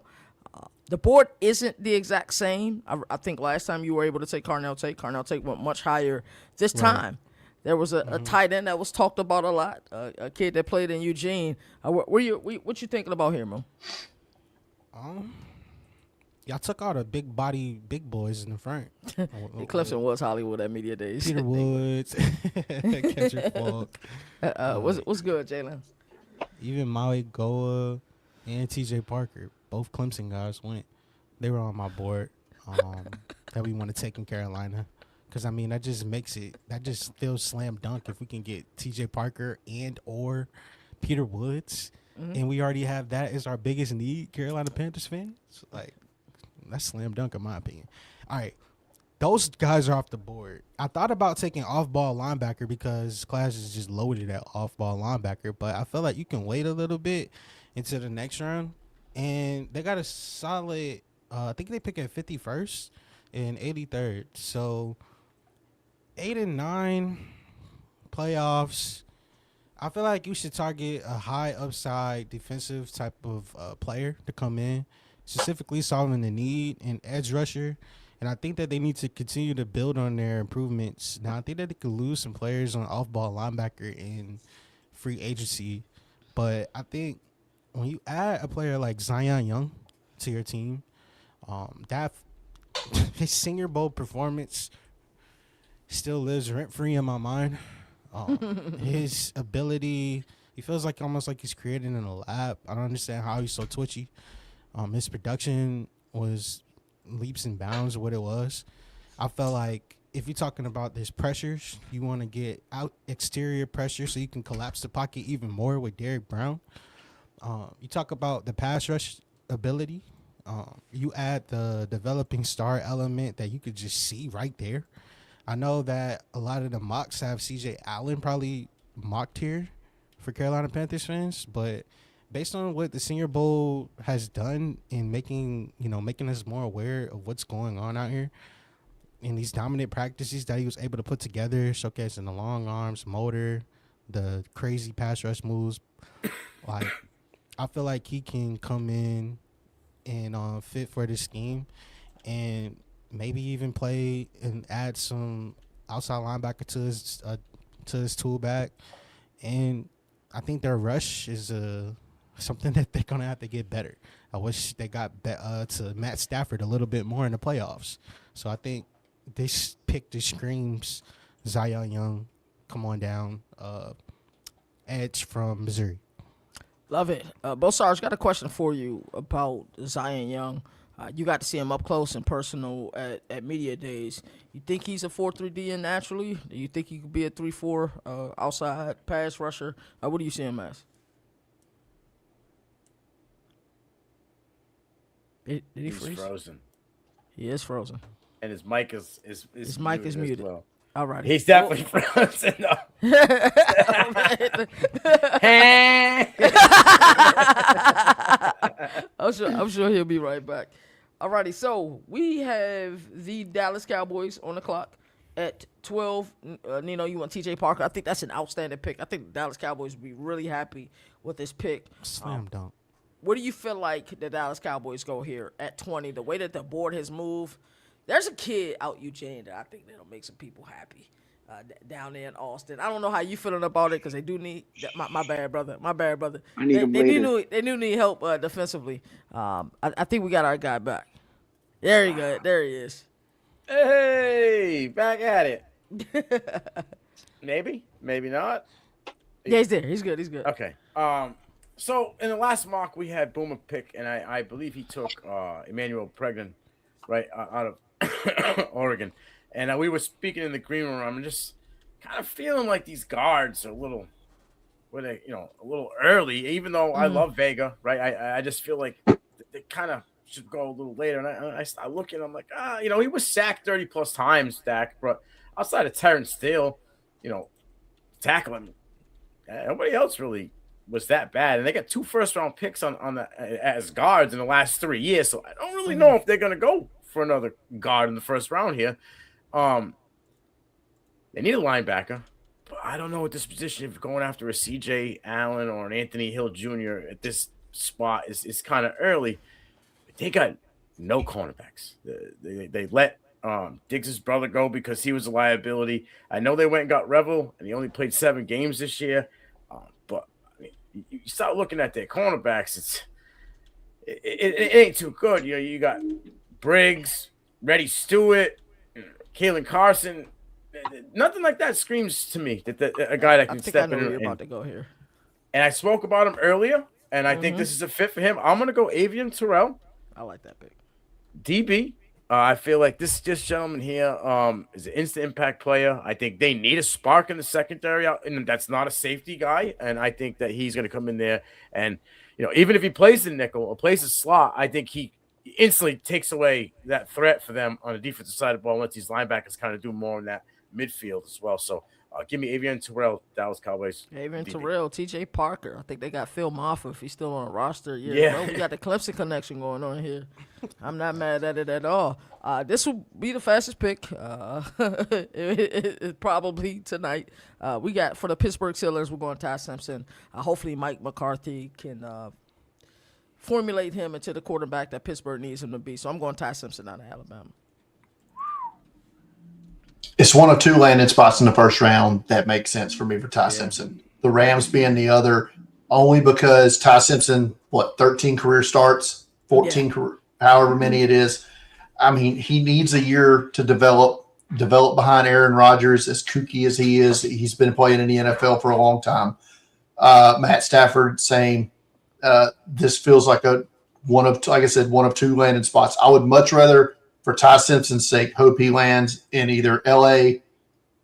The board isn't the exact same. I think last time you were able to take Carnell Tate. Carnell Tate went much higher this time. There was a tight end that was talked about a lot, a kid that played in Eugene. What you thinking about here, Mo? Y'all took all the big boys in the front. Clemson was Hollywood at media days. Peter Woods, Kendrick Falk. What's good, Jalen? Even Maui Goa and TJ Parker, both Clemson guys went. They were on my board that we want to take in Carolina. Because, I mean, that just feels slam dunk if we can get TJ Parker and or Peter Woods. And we already have that as our biggest need, Carolina Panthers fans. Like, that's slam dunk in my opinion. All right. Those guys are off the board. I thought about taking off-ball linebacker because class is just loaded at off-ball linebacker. But I feel like you can wait a little bit into the next round. And they got a solid, I think they pick at 51st and 83rd. So 8 and 9 playoffs. I feel like you should target a high upside defensive type of player to come in, specifically solving the need in edge rusher. And I think that they need to continue to build on their improvements. Now, I think that they could lose some players on off-ball linebacker in free agency. But I think when you add a player like Zion Young to your team, that his Senior Bowl performance still lives rent-free in my mind. His ability, he feels like almost like he's created in a lab. I don't understand how he's so twitchy. His production was leaps and bounds of what it was. I felt like if you're talking about this pressures, you want to get out exterior pressure so you can collapse the pocket even more with Derrick Brown. You talk about the pass rush ability. You add the developing star element that you could just see right there. I know that a lot of the mocks have C.J. Allen probably mocked here for Carolina Panthers fans, but based on what the Senior Bowl has done in making us more aware of what's going on out here in these dominant practices that he was able to put together, showcasing the long arms, motor, the crazy pass rush moves, like I feel like he can come in and fit for this scheme and maybe even play and add some outside linebacker to his tool bag. And I think their rush is something that they're going to have to get better. I wish they got to Matt Stafford a little bit more in the playoffs. So I think this pick just screams Zion Young, come on down, edge from Missouri. Love it. Bo Sarge, got a question for you about Zion Young. You got to see him up close and personal at media days. You think he's a 4-3 DN naturally? Do you think he could be a 3-4 outside pass rusher? What do you see him as? Did he freeze? Frozen. He is frozen. And his mic is his mic is muted. Well. All right. He's definitely frozen. I'm sure he'll be right back. Alrighty, so we have the Dallas Cowboys on the clock at 12. Nino, you want TJ Parker? I think that's an outstanding pick. I think the Dallas Cowboys would be really happy with this pick. Slam dunk. Where do you feel like the Dallas Cowboys go here at 20? The way that the board has moved, there's a kid out Eugene that I think that'll make some people happy down there in Austin. I don't know how you feeling about it because they do need my bad brother. I need him later. They do need help defensively. I think we got our guy back. There you go. There he is. Hey, back at it. Maybe not. Yeah, he's there. He's good. Okay. So in the last mock we had Boomer pick, and I believe he took Emmanuel Pregnan, right, out of Oregon. And we were speaking in the green room. I'm just kind of feeling like these guards are a little early, even though I love Vega, right? I just feel like they kind of should go a little later. And I start looking, I'm like, he was sacked 30+ times, Dak, but outside of Terrence Steele, tackling, nobody else really was that bad, and they got 2 first-round picks on the as guards in the last 3 years. So I don't really know if they're gonna go for another guard in the first round here. They need a linebacker, but I don't know at this position if going after a CJ Allen or an Anthony Hill Jr. at this spot is kind of early. They got no cornerbacks. They let Diggs' brother go because he was a liability. I know they went and got Revel, and he only played 7 games this year. But I mean, you start looking at their cornerbacks, it ain't too good. You know, you got Briggs, Reddy Stewart, Kalen Carson. Nothing like that screams to me that a guy that can step in. About to go here. And I spoke about him earlier, and I think this is a fit for him. I'm going to go Avian Terrell. I like that pick. DB. I feel like this gentleman here is an instant impact player. I think they need a spark in the secondary, and that's not a safety guy. And I think that he's going to come in there, and even if he plays the nickel or plays the slot, I think he instantly takes away that threat for them on the defensive side of the ball and lets these linebackers kind of do more in that midfield as well. So give me Avian Terrell, Dallas Cowboys. Avian Terrell, TJ Parker. I think they got Phil Maffa if he's still on the roster. Yeah. Bro, we got the Clemson connection going on here. I'm not mad at it at all. This will be the fastest pick probably tonight. We got for the Pittsburgh Steelers, we're going Ty Simpson. Hopefully Mike McCarthy can formulate him into the quarterback that Pittsburgh needs him to be. So I'm going Ty Simpson out of Alabama. It's one of 2 landing spots in the first round that makes sense for me for Ty Simpson. The Rams being the other, only because Ty Simpson, 13 career starts, 14 career, however many it is. I mean, he needs a year to develop behind Aaron Rodgers, as kooky as he is. He's been playing in the NFL for a long time. Matt Stafford saying this feels like one of 2 landing spots. I would much rather, for Ty Simpson's sake, hope he lands in either L.A.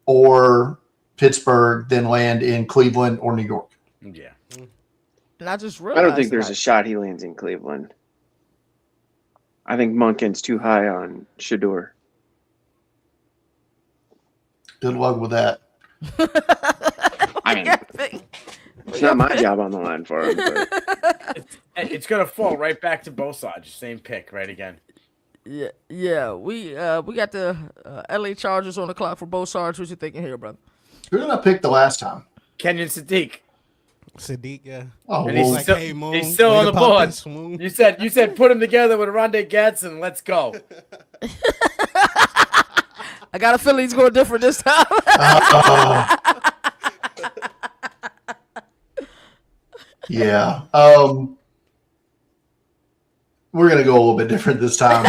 or Pittsburgh than land in Cleveland or New York. Yeah. And I don't think there's a shot he lands in Cleveland. I think Monken's too high on Shador. Good luck with that. I mean, it's not my job on the line for him. But. It's going to fall right back to both sides. Same pick, right again. Yeah. We got the LA Chargers on the clock for both sides. What you thinking here, brother? Who did I pick the last time? Kenyon Sadiq. Yeah. Oh, and he's still on the board. You said put him together with Rondé Gadsden. Let's go. I got a feeling he's going different this time. Yeah. We're gonna go a little bit different this time.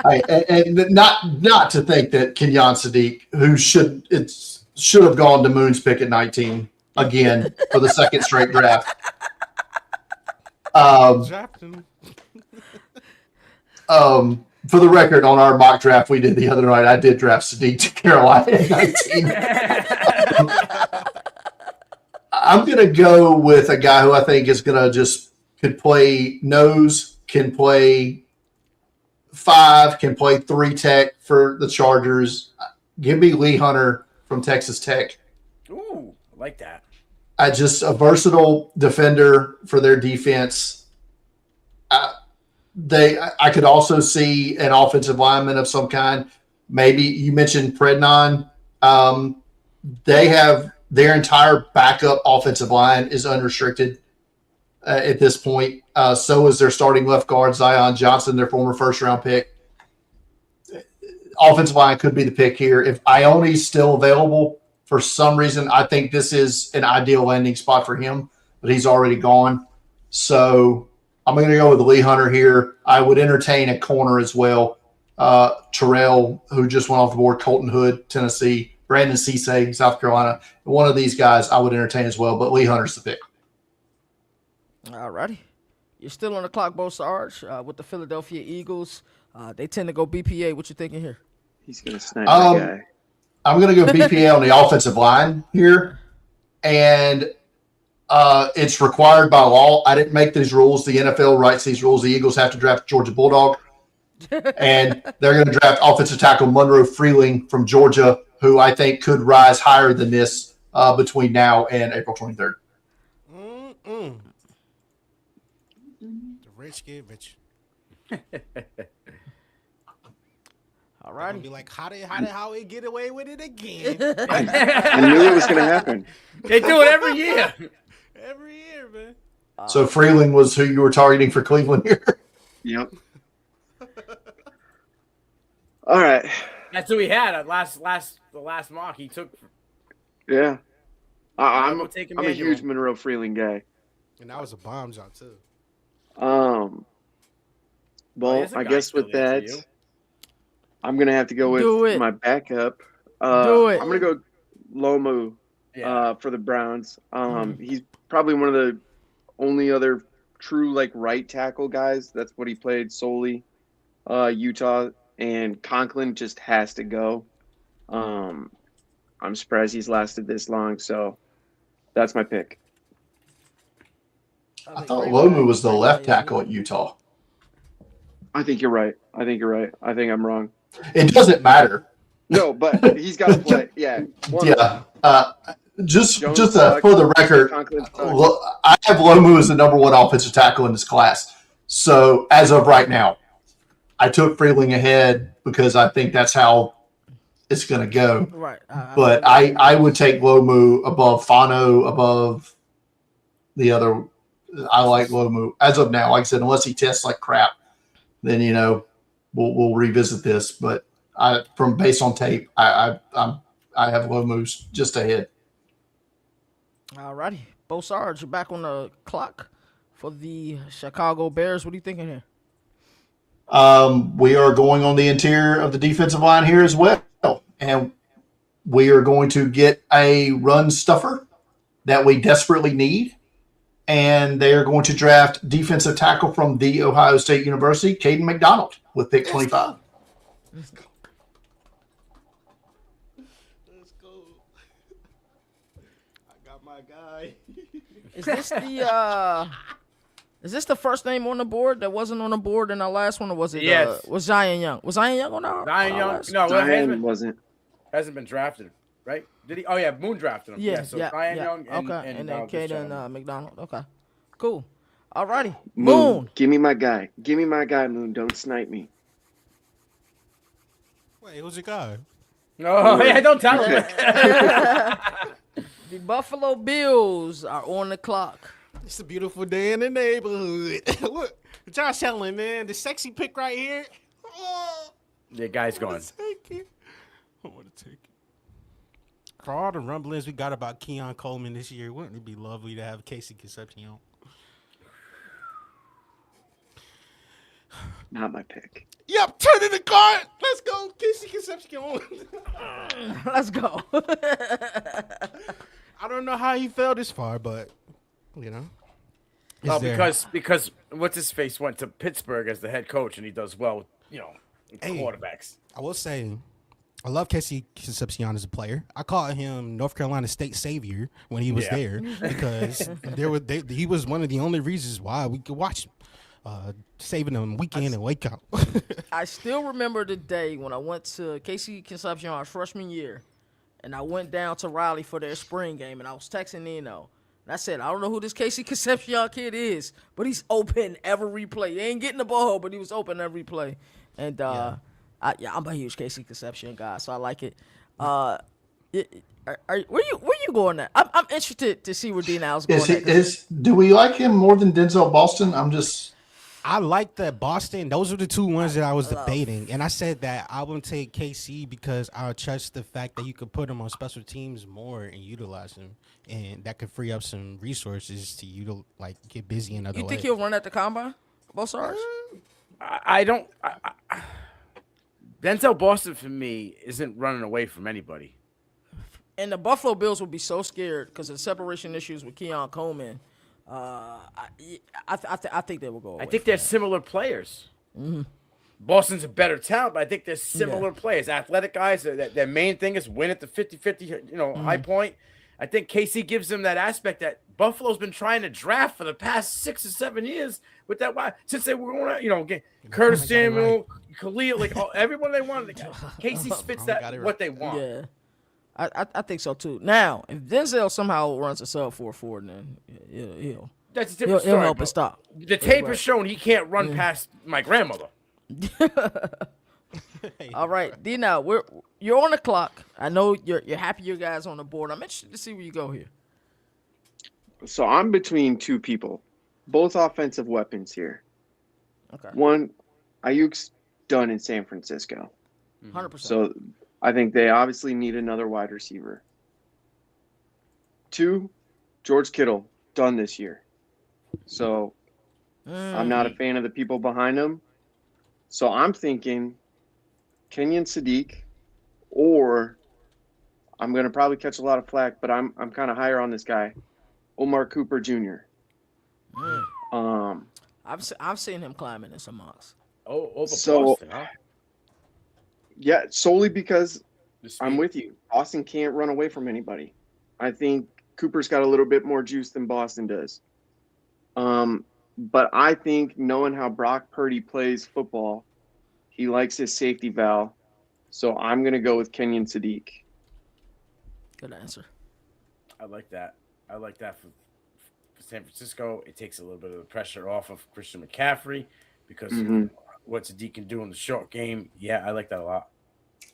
And not to think that Kenyon Sadiq, who should have gone to Moon's pick at 19 again for the second straight draft. For the record, on our mock draft we did the other night, I did draft Sadiq to Carolina at 19. I'm going to go with a guy who I think is going to could play nose, can play 5, can play 3 tech for the Chargers. Give me Lee Hunter from Texas Tech. Ooh, I like that. Just a versatile defender for their defense. I could also see an offensive lineman of some kind. Maybe you mentioned Prednon. They have their entire backup offensive line is unrestricted at this point. So is their starting left guard, Zion Johnson, their former first-round pick. Offensive line could be the pick here. If Ione's still available, for some reason, I think this is an ideal landing spot for him, but he's already gone. So I'm going to go with Lee Hunter here. I would entertain a corner as well. Terrell, who just went off the board, Colton Hood, Tennessee, Brandon Cisse, South Carolina. One of these guys I would entertain as well, but Lee Hunter's the pick. All righty. You're still on the clock, both sides, with the Philadelphia Eagles. They tend to go BPA. What you thinking here? He's going to snipe that guy. I'm going to go BPA on the offensive line here. And it's required by law. I didn't make these rules. The NFL writes these rules. The Eagles have to draft Georgia Bulldog. And they're going to draft offensive tackle Monroe Freeling from Georgia, who I think could rise higher than this between now and April 23rd. The rich get rich. All Right. right. Be like, how did Howie get away with it again? I knew it was going to happen. They do it every year. Every year, man. So Freeling was who you were targeting for Cleveland here. Yep. All right. That's who he had at the last mock he took. Yeah. I'm We'll take a Emmanuel. huge Monroe Freeling guy. And that was a bomb job too. Well, he's a I guy guess still with there that, to you. I'm gonna have to go Do with it. my backup. Do it. I'm gonna go Lomu for the Browns. He's probably one of the only other true like right tackle guys. That's what he played solely. Utah, and Conklin just has to go. I'm surprised he's lasted this long, so that's my pick. I thought Lomu was the left tackle at Utah. I think you're right. I think I'm wrong. It doesn't matter. No, but he's got to play. Yeah. Just Jones for sucks. the record, Conklin sucks. I have Lomu as the number one offensive tackle in this class. So as of right now, I took Freeling ahead because I think that's how it's going to go. Right. But I would take Lomu above Fano, above the other. I like Lomu as of now. Like I said, unless he tests like crap, then we'll revisit this. But from based on tape, I have Lomu just ahead. All righty. Bo Sarge, you're back on the clock for the Chicago Bears. What are you thinking here? We are going on the interior of the defensive line here as well. And we are going to get a run stuffer that we desperately need. And they are going to draft defensive tackle from The Ohio State University, Caden McDonald, with pick 25. Let's go. I got my guy. Is this the first name on the board that wasn't on the board in our last one, or was it? Yes. Was Zion Young? Was Zion Young on our? Zion Young. last? No, Zion wasn't. hasn't been drafted, right? Did he? Oh yeah, Moon drafted him. Yeah. So Yeah. Zion yeah. Young and okay. And then this Caden gentleman. McDonald. Okay. Cool. All righty. Moon. Moon. Give me my guy. Give me my guy, Moon. Don't snipe me. Wait, who's your guy? Oh yeah, don't tell him. The Buffalo Bills are on the clock. It's a beautiful day in the neighborhood. Look, Josh Allen, man, the sexy pick right here. Oh, The guy's I wanna going. take it. I want to take it. For all the rumblings we got about Keon Coleman this year, wouldn't it be lovely to have Casey Concepcion? Not my pick. Yep, turn in the card. Let's go, Casey Concepcion. Let's go. I don't know how he fell this far, but you know. Oh, it's there. because what's his face went to Pittsburgh as the head coach and he does well, with Hey. quarterbacks. I will say, I love Casey Concepcion as a player. I called him North Carolina State savior when he was Yeah. there because he was one of the only reasons why we could watch him. Saving them week in and wake out. I still remember the day when I went to Casey Concepcion our freshman year, and I went down to Raleigh for their spring game, and I was texting Nino. And I said, I don't know who this Casey Concepcion kid is, but he's open every play. He ain't getting the ball, but he was open every play. And I'm a huge Casey Concepcion guy, so I like it. Where you going at? I'm interested to see where DNow's going at. Do we like him more than Denzel Boston? I like that Boston. Those are the two ones that I was debating. And I said that I would take KC because I trust the fact that you could put him on special teams more and utilize him. And that could free up some resources to get busy in other ways. You think he'll run at the combine? Both sides? I don't. Denzel Boston for me isn't running away from anybody. And the Buffalo Bills will be so scared because of the separation issues with Keon Coleman. I think they will go away. I think they're similar players. Mm-hmm. Boston's a better talent, but I think they're similar players. Athletic guys, their main thing is win at the 50-50, high point. I think KC gives them that aspect that Buffalo's been trying to draft for the past 6 or 7 years with that since they were going to, Curtis Samuel, Khalil, everyone they wanted. KC spits what they want. Yeah. I think so too. Now, if Denzel somehow runs a sub 4.4, then he'll That's a different he'll story. help bro. it stop. The tape Right. has shown he can't run past my grandmother. All right, DNow, you're on the clock. I know you're happy your guys on the board. I'm interested to see where you go here. So I'm between two people, both offensive weapons here. Okay, One, Ayuk's done in San Francisco. 100%. So I think they obviously need another wide receiver. Two, George Kittle, done this year. So I'm not a fan of the people behind him. So I'm thinking Kenyon Sadiq, or I'm going to probably catch a lot of flack, but I'm kind of higher on this guy, Omar Cooper Jr. I've seen him climbing in some mocks. Over So- Boston, huh? Yeah, solely because The speed. I'm with you. Boston can't run away from anybody. I think Cooper's got a little bit more juice than Boston does. But I think knowing how Brock Purdy plays football, he likes his safety valve. So I'm going to go with Kenyon Sadiq. Good answer. I like that. For San Francisco. It takes a little bit of the pressure off of Christian McCaffrey because of what Sadiq can do in the short game. Yeah, I like that a lot.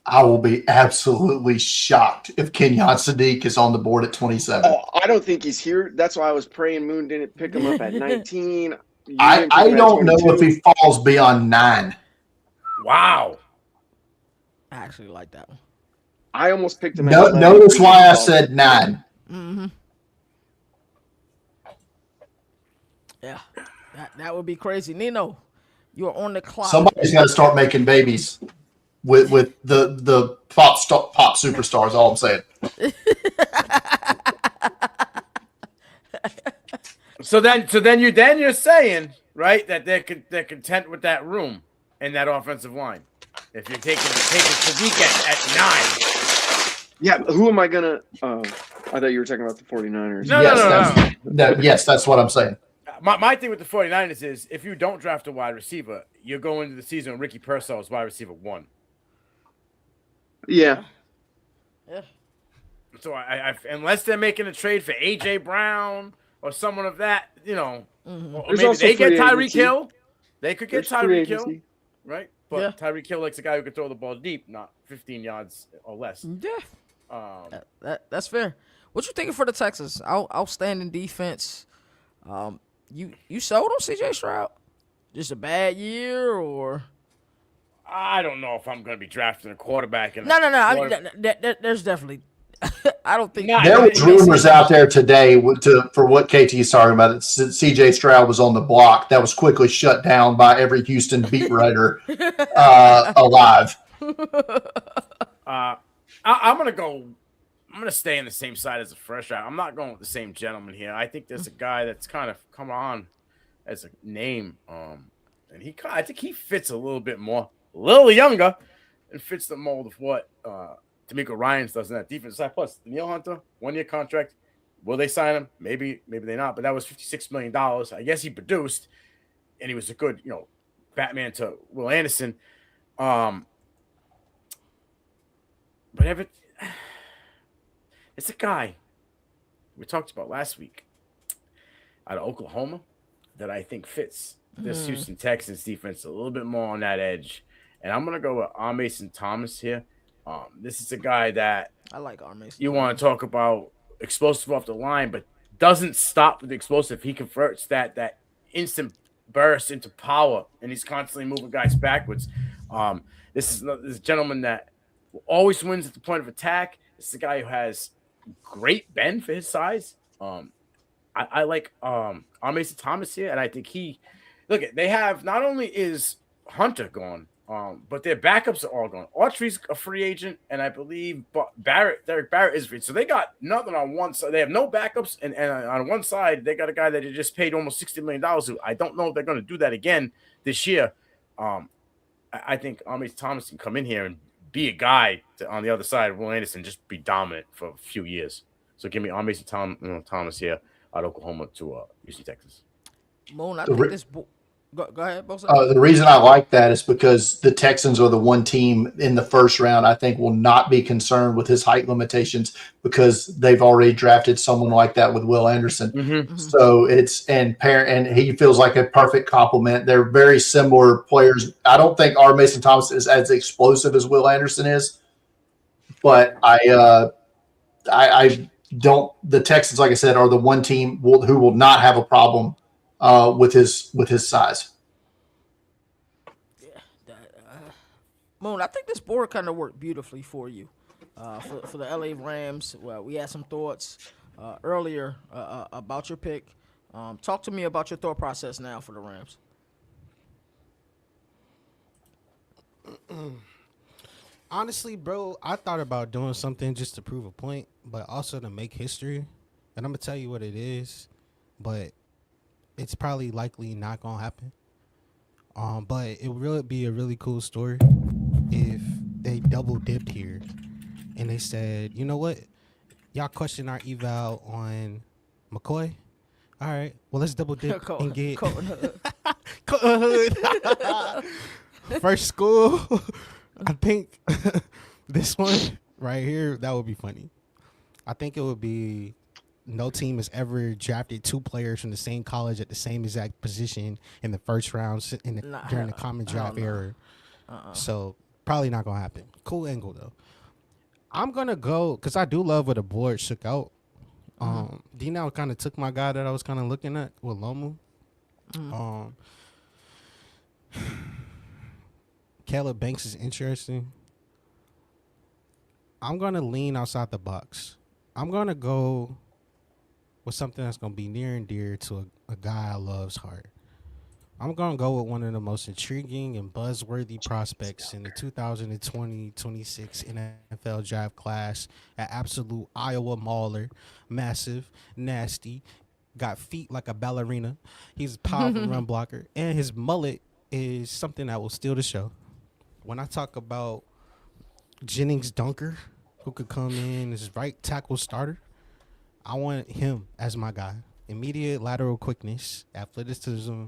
I will be absolutely shocked if Kenyon Sadiq is on the board at 27. Oh, I don't think he's here. That's why I was praying Moon didn't pick him up at 19. I don't know if he falls beyond 9. Wow. I actually like that one. I almost picked him at No, 11. notice why I said 9. Mm-hmm. Yeah, that would be crazy. Nino, you're on the clock. Somebody's got to start making babies with the pop superstars. All I'm saying. So then you're saying, right, that they're content with that room and that offensive line. If you're taking Sadiq at 9. Yeah, who am I going to I thought you were talking about the 49ers. No. Yes, that's what I'm saying. My thing with the 49ers is if you don't draft a wide receiver, you're going into the season with Ricky Pearsall as wide receiver 1. Yeah. Yeah. So I unless they're making a trade for AJ Brown or someone of that, or There's maybe also they get free Tyreek agency. Hill. They could get There's free Tyreek Hill, agency. right? But Yeah. Tyreek Hill likes a guy who can throw the ball deep, not 15 yards or less. Yeah, that's fair. What you thinking for the Texans? Outstanding defense. You sold on CJ Stroud? Just a bad year, or I don't know if I'm going to be drafting a quarterback. no. I mean, there's definitely. I don't think There was rumors out there today for what KT is talking about. That CJ Stroud was on the block. That was quickly shut down by every Houston beat writer alive. I'm going to stay in the same side as a first round. I'm not going with the same gentleman here. I think there's a guy that's kind of come on as a name. And I think he fits a little bit more, a little younger, and fits the mold of what D'Amico Ryans does in that defense side. Plus, Danielle Hunter, 1-year contract. Will they sign him? Maybe they not. But that was $56 million. I guess he produced, and he was a good, Batman to Will Anderson. But it's a guy we talked about last week out of Oklahoma that I think fits this Houston Texans defense a little bit more on that edge. And I'm going to go with Mason Thomas here. This is a guy that I like Mason. You want to talk about explosive off the line, but doesn't stop with the explosive. He converts that instant burst into power, and he's constantly moving guys backwards. This is a gentleman that always wins at the point of attack. This is a guy who has great bend for his size. I like Mason Thomas here, and I think they have not only is Hunter gone, but their backups are all gone. Autry's a free agent, and I believe Derek Barrett is free. So they got nothing on one side. They have no backups, and on one side, they got a guy that they just paid almost $60 million to. I don't know if they're going to do that again this year. I think Mason Thomas can come in here and be a guy on the other side of Will Anderson, just be dominant for a few years. So give me Mason Thomas here out of Oklahoma to Houston, Texas. Moon, I think this. Go ahead, both. The reason I like that is because the Texans are the one team in the first round I think will not be concerned with his height limitations because they've already drafted someone like that with Will Anderson. Mm-hmm. So and he feels like a perfect complement. They're very similar players. I don't think R. Mason Thomas is as explosive as Will Anderson is, but I don't. The Texans, like I said, are the one team who will not have a problem with his size. Moon, I think this board kind of worked beautifully for you. For the LA Rams, well, we had some thoughts earlier about your pick. Talk to me about your thought process now for the Rams. Honestly, bro, I thought about doing something just to prove a point, but also to make history. And I'm gonna tell you what it is, but it's probably likely not gonna happen. But it would be a really cool story if they double dipped here and they said, you know what, y'all question our eval on McCoy. All right, well let's double dip and get first school. I think this one right here, that would be funny. I think it would be no team has ever drafted two players from the same college at the same exact position in the first round during the common draft era. So probably not going to happen. Cool angle, though. I'm going to go, because I do love where the board shook out. DNow kind of took my guy that I was kind of looking at with Lomu. Caleb Banks is interesting. I'm going to lean outside the box. I'm going to go with something that's going to be near and dear to a guy I love's heart. I'm going to go with one of the most intriguing and buzzworthy prospects in the 2020-26 NFL draft class, an absolute Iowa mauler, massive, nasty, got feet like a ballerina. He's a powerful run blocker, and his mullet is something that will steal the show. When I talk about Jennings Dunker, who could come in as right tackle starter, I want him as my guy. Immediate lateral quickness, athleticism.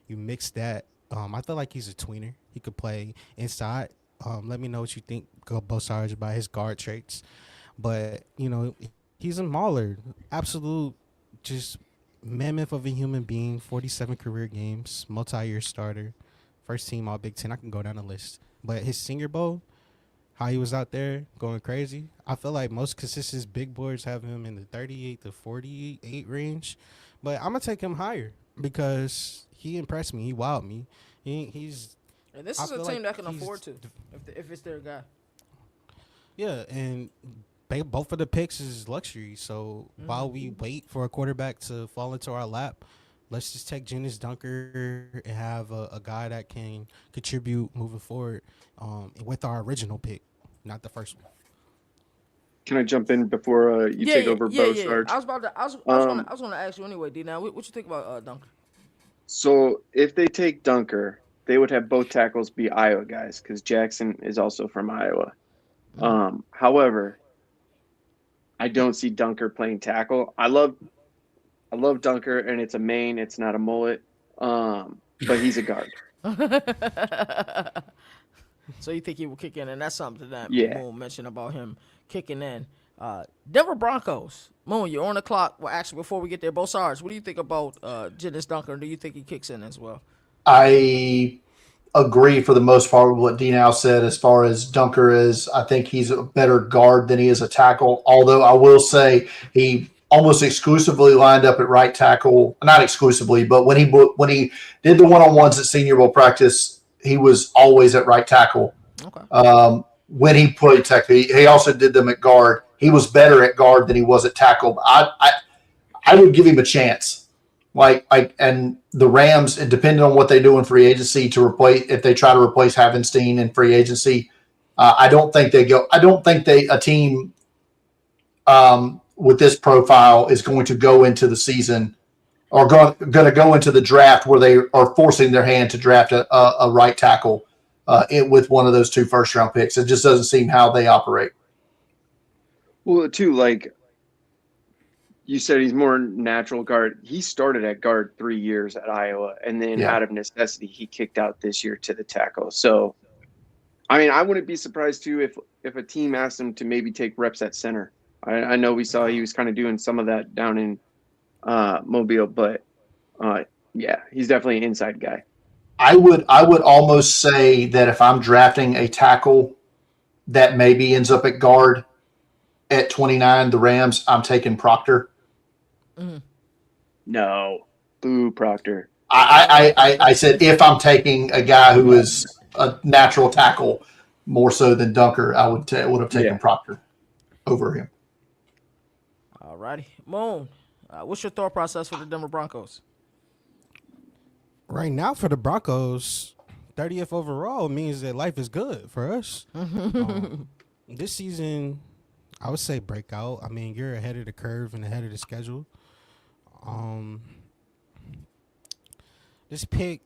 You mix that. I feel like he's a tweener. He could play inside. Let me know what you think, both sides, about his guard traits. But, he's a mauler. Absolute just mammoth of a human being. 47 career games, multi-year starter, first team all Big Ten. I can go down the list. But his Senior Bowl, how he was out there going crazy, I feel like most consistent big boards have him in the 38 to 48 range. But I'm going to take him higher because he impressed me. He wowed me. He's. And this is a team that can afford to, if it's their guy. Yeah, and both of the picks is luxury. So while we wait for a quarterback to fall into our lap, let's just take Jennings Dunker and have a guy that can contribute moving forward with our original pick, not the first one. Can I jump in before you take over, Bo Sarge? I was going to ask you anyway, DNow. What you think about Dunker? So if they take Dunker, they would have both tackles be Iowa guys because Jackson is also from Iowa. However, I don't see Dunker playing tackle. I love Dunker, and it's a mane. It's not a mullet. But he's a guard. So you think he will kick in, and that's something that Moon mentioned about him kicking in. Denver Broncos. Moon, you're on the clock. Well, actually, before we get there, both sides, what do you think about Jennings Dunker? Do you think he kicks in as well? I agree for the most part with what DNow said as far as Dunker is. I think he's a better guard than he is a tackle, although I will say he almost exclusively lined up at right tackle. Not exclusively, but when he did the one-on-ones at Senior Bowl practice, he was always at right tackle. Okay. When he played tackle, he also did them at guard. He was better at guard than he was at tackle. I would give him a chance. And the Rams, and depending on what they do in free agency if they try to replace Havenstein in free agency, I don't think a team with this profile is going to go into the season or going to go into the draft where they are forcing their hand to draft a right tackle with one of those two first-round picks. It just doesn't seem how they operate. Well, too, you said he's more natural guard. He started at guard 3 years at Iowa, and then out of necessity, he kicked out this year to the tackle. So, I mean, I wouldn't be surprised too if a team asked him to maybe take reps at center. I know we saw he was kind of doing some of that down in Mobile, but yeah, he's definitely an inside guy. I would almost say that if I'm drafting a tackle that maybe ends up at guard at 29, the Rams, I'm taking Proctor. No, boo Proctor. I said if I'm taking a guy who is a natural tackle more so than Dunker, I would have taken Proctor over him. All righty. Moon, what's your thought process for the Denver Broncos? Right now for the Broncos, 30th overall means that life is good for us. This season, I would say breakout. I mean, you're ahead of the curve and ahead of the schedule. This pick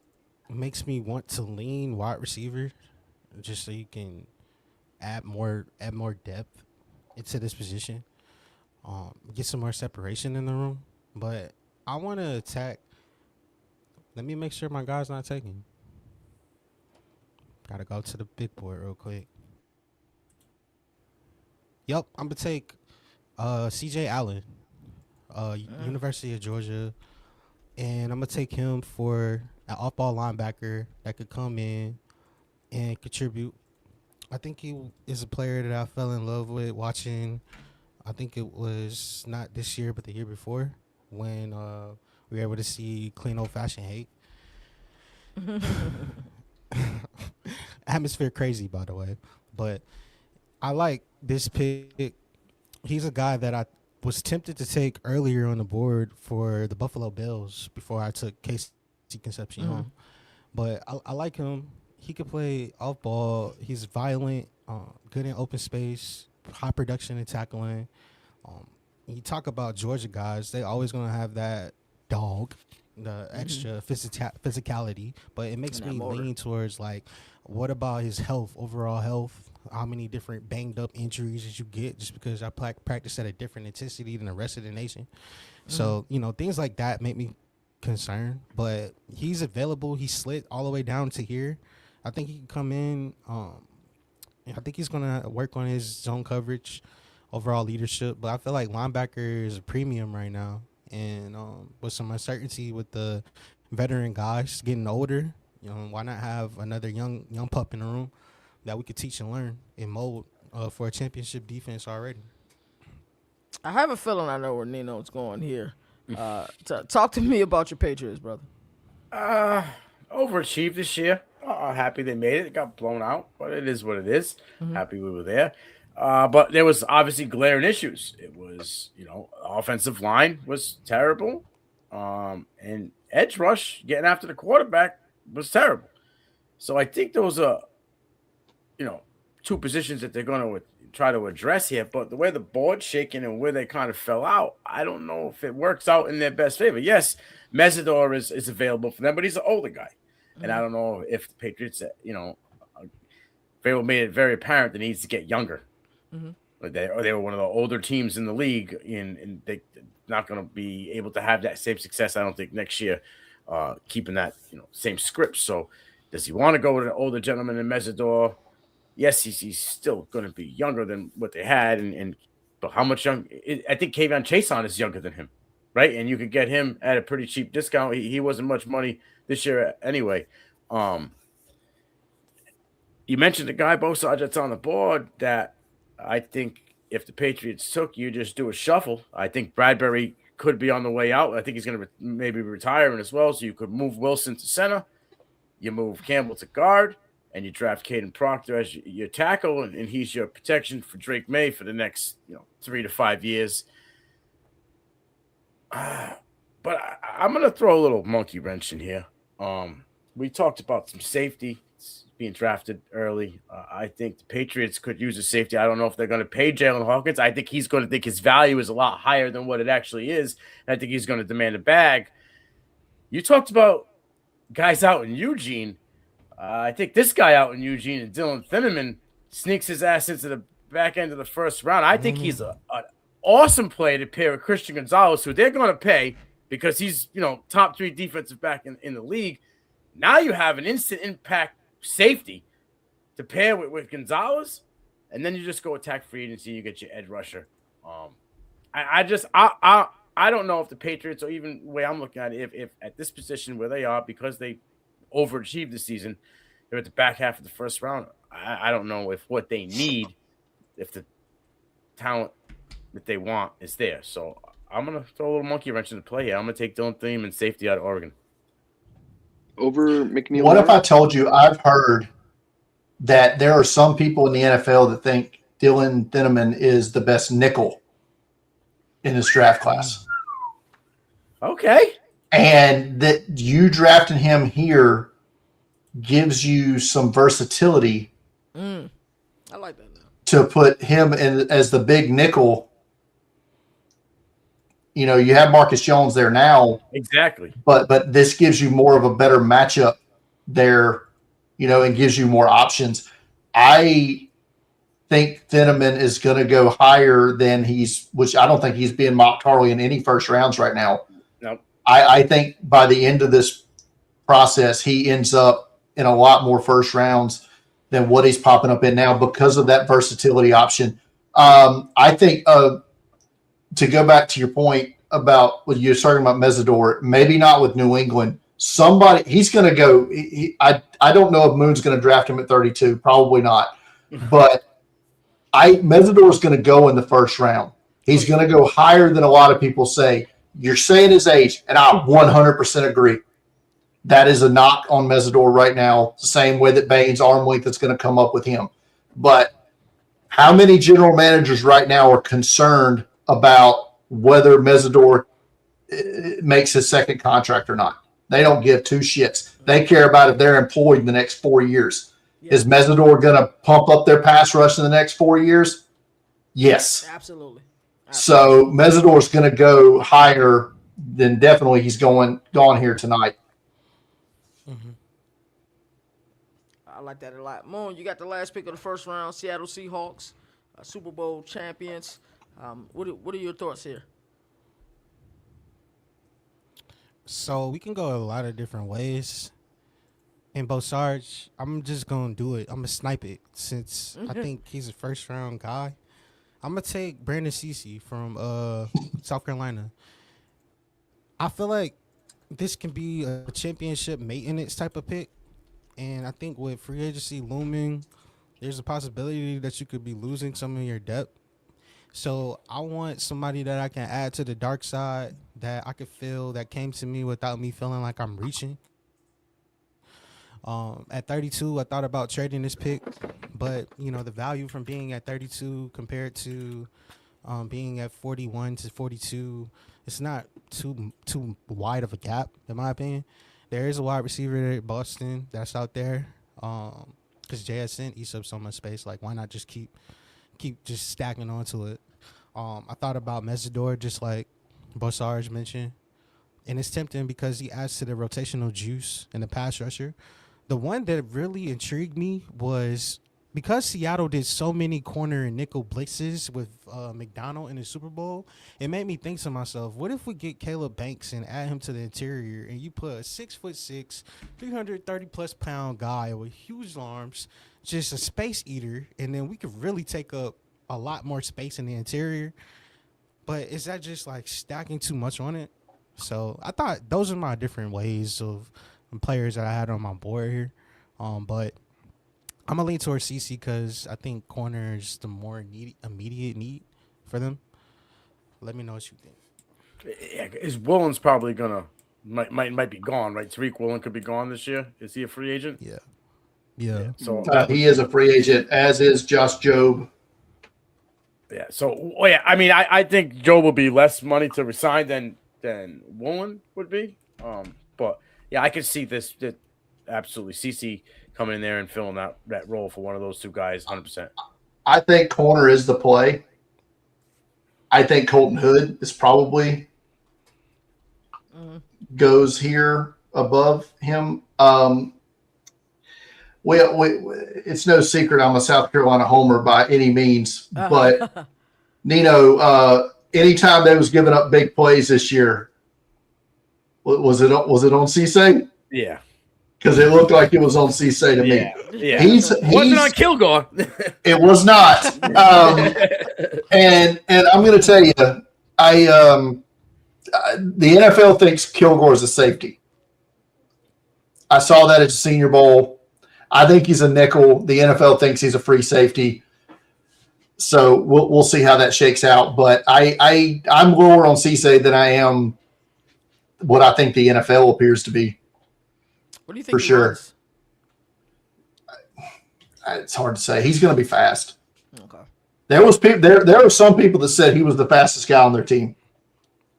makes me want to lean wide receiver just so you can add more depth into this position. Get some more separation in the room. But I want to attack. Let me make sure my guy's not taking. Gotta go to the big board real quick. Yep, I'm gonna take CJ Allen, University of Georgia, and I'm gonna take him for an off-ball linebacker that could come in and contribute. I think he is a player that I fell in love with watching. I think it was not this year, but the year before when we were able to see clean old-fashioned hate. Atmosphere crazy, by the way. But I like this pick. He's a guy that I was tempted to take earlier on the board for the Buffalo Bills before I took Casey Concepcion. But I like him. He could play off ball. He's violent, good in open space, high production in tackling. You talk about Georgia guys, they always going to have that dog, the extra physicality. But it makes me lean towards, like, what about his health, overall health? How many different banged up injuries did you get just because I practice at a different intensity than the rest of the nation? So, things like that make me concerned. But he's available. He slid all the way down to here. I think he can come in. I think he's going to work on his zone coverage, overall leadership. But I feel like linebacker is a premium right now. And with some uncertainty with the veteran guys getting older, why not have another young pup in the room that we could teach and learn and mold for a championship defense already? I have a feeling I know where Nino's going here. Talk to me about your Patriots, brother. Overachieved this year. Happy they made it. It got blown out, but it is what it is. Happy we were there. But there was obviously glaring issues. It was, offensive line was terrible. And edge rush, getting after the quarterback, was terrible. So I think those are, two positions that they're going to try to address here. But the way the board's shaking and where they kind of fell out, I don't know if it works out in their best favor. Yes, Mesidor is available for them, but he's an older guy. And I don't know if the Patriots, they made it very apparent that he needs to get younger. Or they were one of the older teams in the league, and they're not going to be able to have that same success, I don't think, next year, keeping that same script. So does he want to go with an older gentleman in Mesidor? Yes, he's still going to be younger than what they had, but how much young? I think Kayvon Chason is younger than him, right? And you could get him at a pretty cheap discount. He wasn't much money this year anyway. You mentioned the guy Bosage that's on the board that I think if the Patriots took, you just do a shuffle. I think Bradbury could be on the way out. I think he's going to maybe retiring as well. So you could move Wilson to center, you move Campbell to guard, and you draft Caden Proctor as your tackle, and he's your protection for Drake May for the next 3 to 5 years. But I'm going to throw a little monkey wrench in here. We talked about some safety being drafted early. I think the Patriots could use a safety. I don't know if they're going to pay Jalen Hawkins. I think he's going to think his value is a lot higher than what it actually is. And I think he's going to demand a bag. You talked about guys out in Eugene. I think this guy out in Eugene and Dylan Thinneman sneaks his ass into the back end of the first round. I think he's an awesome play to pair with Christian Gonzalez, who they're going to pay because he's, top 3 defensive back in the league. Now you have an instant impact safety to pair with Gonzalez, and then you just go attack free agency. You get your edge rusher. I don't know if the Patriots, or even the way I'm looking at it, if at this position where they are, because they overachieved this season, they're at the back half of the first round. I don't know if what they need, if the talent that they want is there. So I'm going to throw a little monkey wrench into play here. I'm going to take Dylan Thiem and safety out of Oregon. Over McNeil. What if I told you I've heard that there are some people in the NFL that think Dylan Thieneman is the best nickel in this draft class? Okay. And that you drafting him here gives you some versatility. I like that now. To put him in as the big nickel. You have Marcus Jones there now. Exactly. But this gives you more of a better matchup there, and gives you more options. I think Thieneman is going to go higher than which I don't think he's being mocked hardly in any first rounds right now. No. I think by the end of this process, he ends up in a lot more first rounds than what he's popping up in now because of that versatility option. I think to go back to your point about what you're talking about Mesidor, maybe not with New England. He's going to go. I don't know if Moon's going to draft him at 32. Probably not. But Mesidor is going to go in the first round. He's going to go higher than a lot of people say. You're saying his age, and I 100% agree. That is a knock on Mesidor right now, the same way that Bain's arm length is going to come up with him. But how many general managers right now are concerned about whether Mesidor makes his second contract or not? They don't give two shits. They care about if they're employed in the next 4 years. Yeah. Is Mesidor going to pump up their pass rush in the next 4 years? Yes. Absolutely. So Mesidor is going to go higher than definitely he's gone here tonight. Mm-hmm. I like that a lot. Moon, you got the last pick of the first round, Seattle Seahawks, Super Bowl champions. What are your thoughts here? So we can go a lot of different ways. In Bosarge, I'm just going to do it. I'm going to snipe it since I think he's a first-round guy. I'm going to take Brandon Cece from South Carolina. I feel like this can be a championship maintenance type of pick. And I think with free agency looming, there's a possibility that you could be losing some of your depth. So I want somebody that I can add to the dark side that I could feel that came to me without me feeling like I'm reaching. At 32, I thought about trading this pick, but the value from being at 32 compared to being at 41 to 42, it's not too wide of a gap in my opinion. There is a wide receiver at Boston that's out there, because JSN eats up so much space. Like, why not just keep just stacking onto it? I thought about Mesidor, just like Bosarge mentioned, and it's tempting because he adds to the rotational juice in the pass rusher. The one that really intrigued me was because Seattle did so many corner and nickel blitzes with McDonald in the Super Bowl, it made me think to myself, what if we get Caleb Banks and add him to the interior and you put a 6'6", 330-plus pound guy with huge arms, just a space eater, and then we could really take up a lot more space in the interior. But is that just like stacking too much on it? So I thought those are my different ways of players that I had on my board here. But I'm going to lean towards CC because I think corner is the more immediate need for them. Let me know what you think. Yeah, is Woolen's probably going to might be gone, right? Tariq Woolen could be gone this year. Is he a free agent? Yeah. So he is a free agent, as is Josh Jobe. Yeah. So, I mean, I think Joe will be less money to resign than Woolen would be. But yeah, I could see this absolutely. CC coming in there and filling that role for one of those two guys, 100%. I think corner is the play. I think Colton Hood is probably goes here above him. It's no secret I'm a South Carolina homer by any means, but Nino, anytime they was giving up big plays this year, was it on Cisse? Yeah. Because it looked like it was on Cisse to me. Yeah. He's wasn't on Kilgore. It was not. And I'm going to tell you, the NFL thinks Kilgore is a safety. I saw that at the Senior Bowl. I think he's a nickel. The NFL thinks he's a free safety. So we'll see how that shakes out. But I'm lower on Cisse than I am what I think the NFL appears to be. What do you think? For sure. It's hard to say. He's going to be fast. Okay. There were some people that said he was the fastest guy on their team.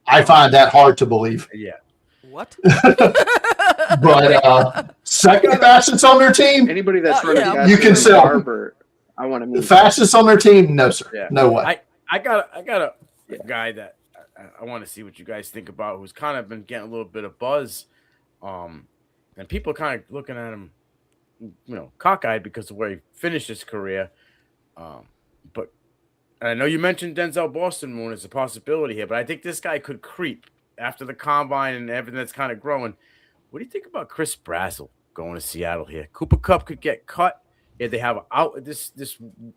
I find that hard to believe. Yeah. What? But second fastest on their team. Anybody that's running yeah. You can sell. Barber, I want to meet. The fastest on their team? No, sir. Yeah. No way. I got a guy that I want to see what you guys think about, who's kind of been getting a little bit of buzz. And people are kind of looking at him, cockeyed because of where he finished his career. But I know you mentioned Denzel Boston Moore as a possibility here, but I think this guy could creep after the combine and everything that's kind of growing. What do you think about Chris Brazzell going to Seattle here? Cooper Kupp could get cut if they have out this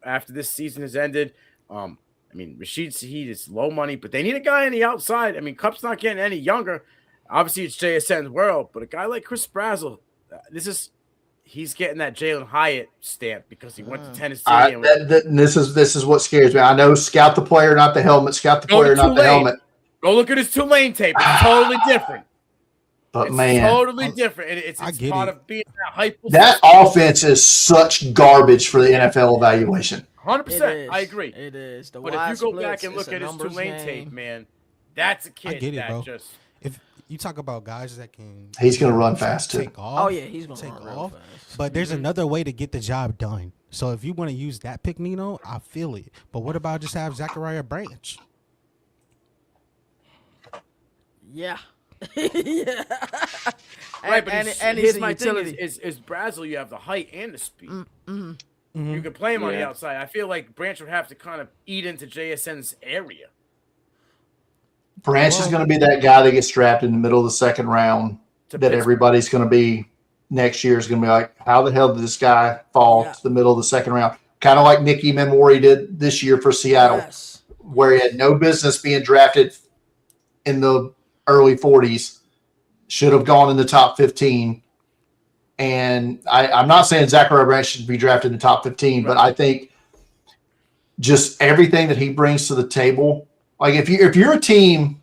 after this season has ended. Rashid Shaheed is low money, but they need a guy on the outside. Kupp's not getting any younger. Obviously, it's JSN's world, but a guy like Chris Brazzell, he's getting that Jalen Hyatt stamp because he went to Tennessee. This is what scares me. I know scout the player, not the helmet. Scout the player, not the helmet. Go look at his Tulane tape. It's totally different. But it's totally different. And it's part of being that hype. That offense is such garbage for the NFL evaluation. 100%. I agree. It is. But if you go back and look at his Tulane tape, man, that's a kid bro. just. If you talk about guys that can, he's going to run fast too. Take off. Oh yeah, he's going to run off. fast. But there's another way to get the job done. So if you want to use that pick, Nino, I feel it. But what about just have Zachariah Branch? Yeah. Yeah. Right, but and here's he's my utility. thing is Brazzell, you have the height and the speed. Mm-hmm. You can play him on the Yeah. outside. I feel like Branch would have to kind of eat into JSN's area. Branch is going to be that guy that gets drafted in the middle of the second round that Pittsburgh. everybody's going to be next year is going to be like, how the hell did this guy fall to the middle of the second round? Kind of like Nicky Memori did this year for Seattle, where he had no business being drafted in the early 40s, should have gone in the top 15. And I'm not saying Zachariah Branch should be drafted in the top 15, but I think just everything that he brings to the table. Like if you're a team,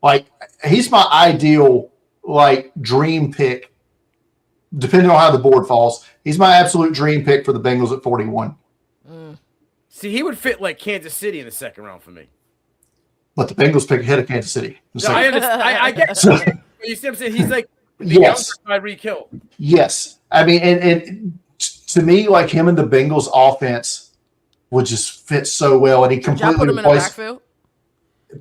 like he's my ideal dream pick, depending on how the board falls. He's my absolute dream pick for the Bengals at 41. See, he would fit like Kansas City in the second round for me. But the Bengals pick ahead of Kansas City. No, I understand. I get it. You see what I'm saying? He's like the Yes. younger Tyreek Hill. Yes. I mean, and to me, like him and the Bengals offense would just fit so well, and he Y'all completely put him in the backfield?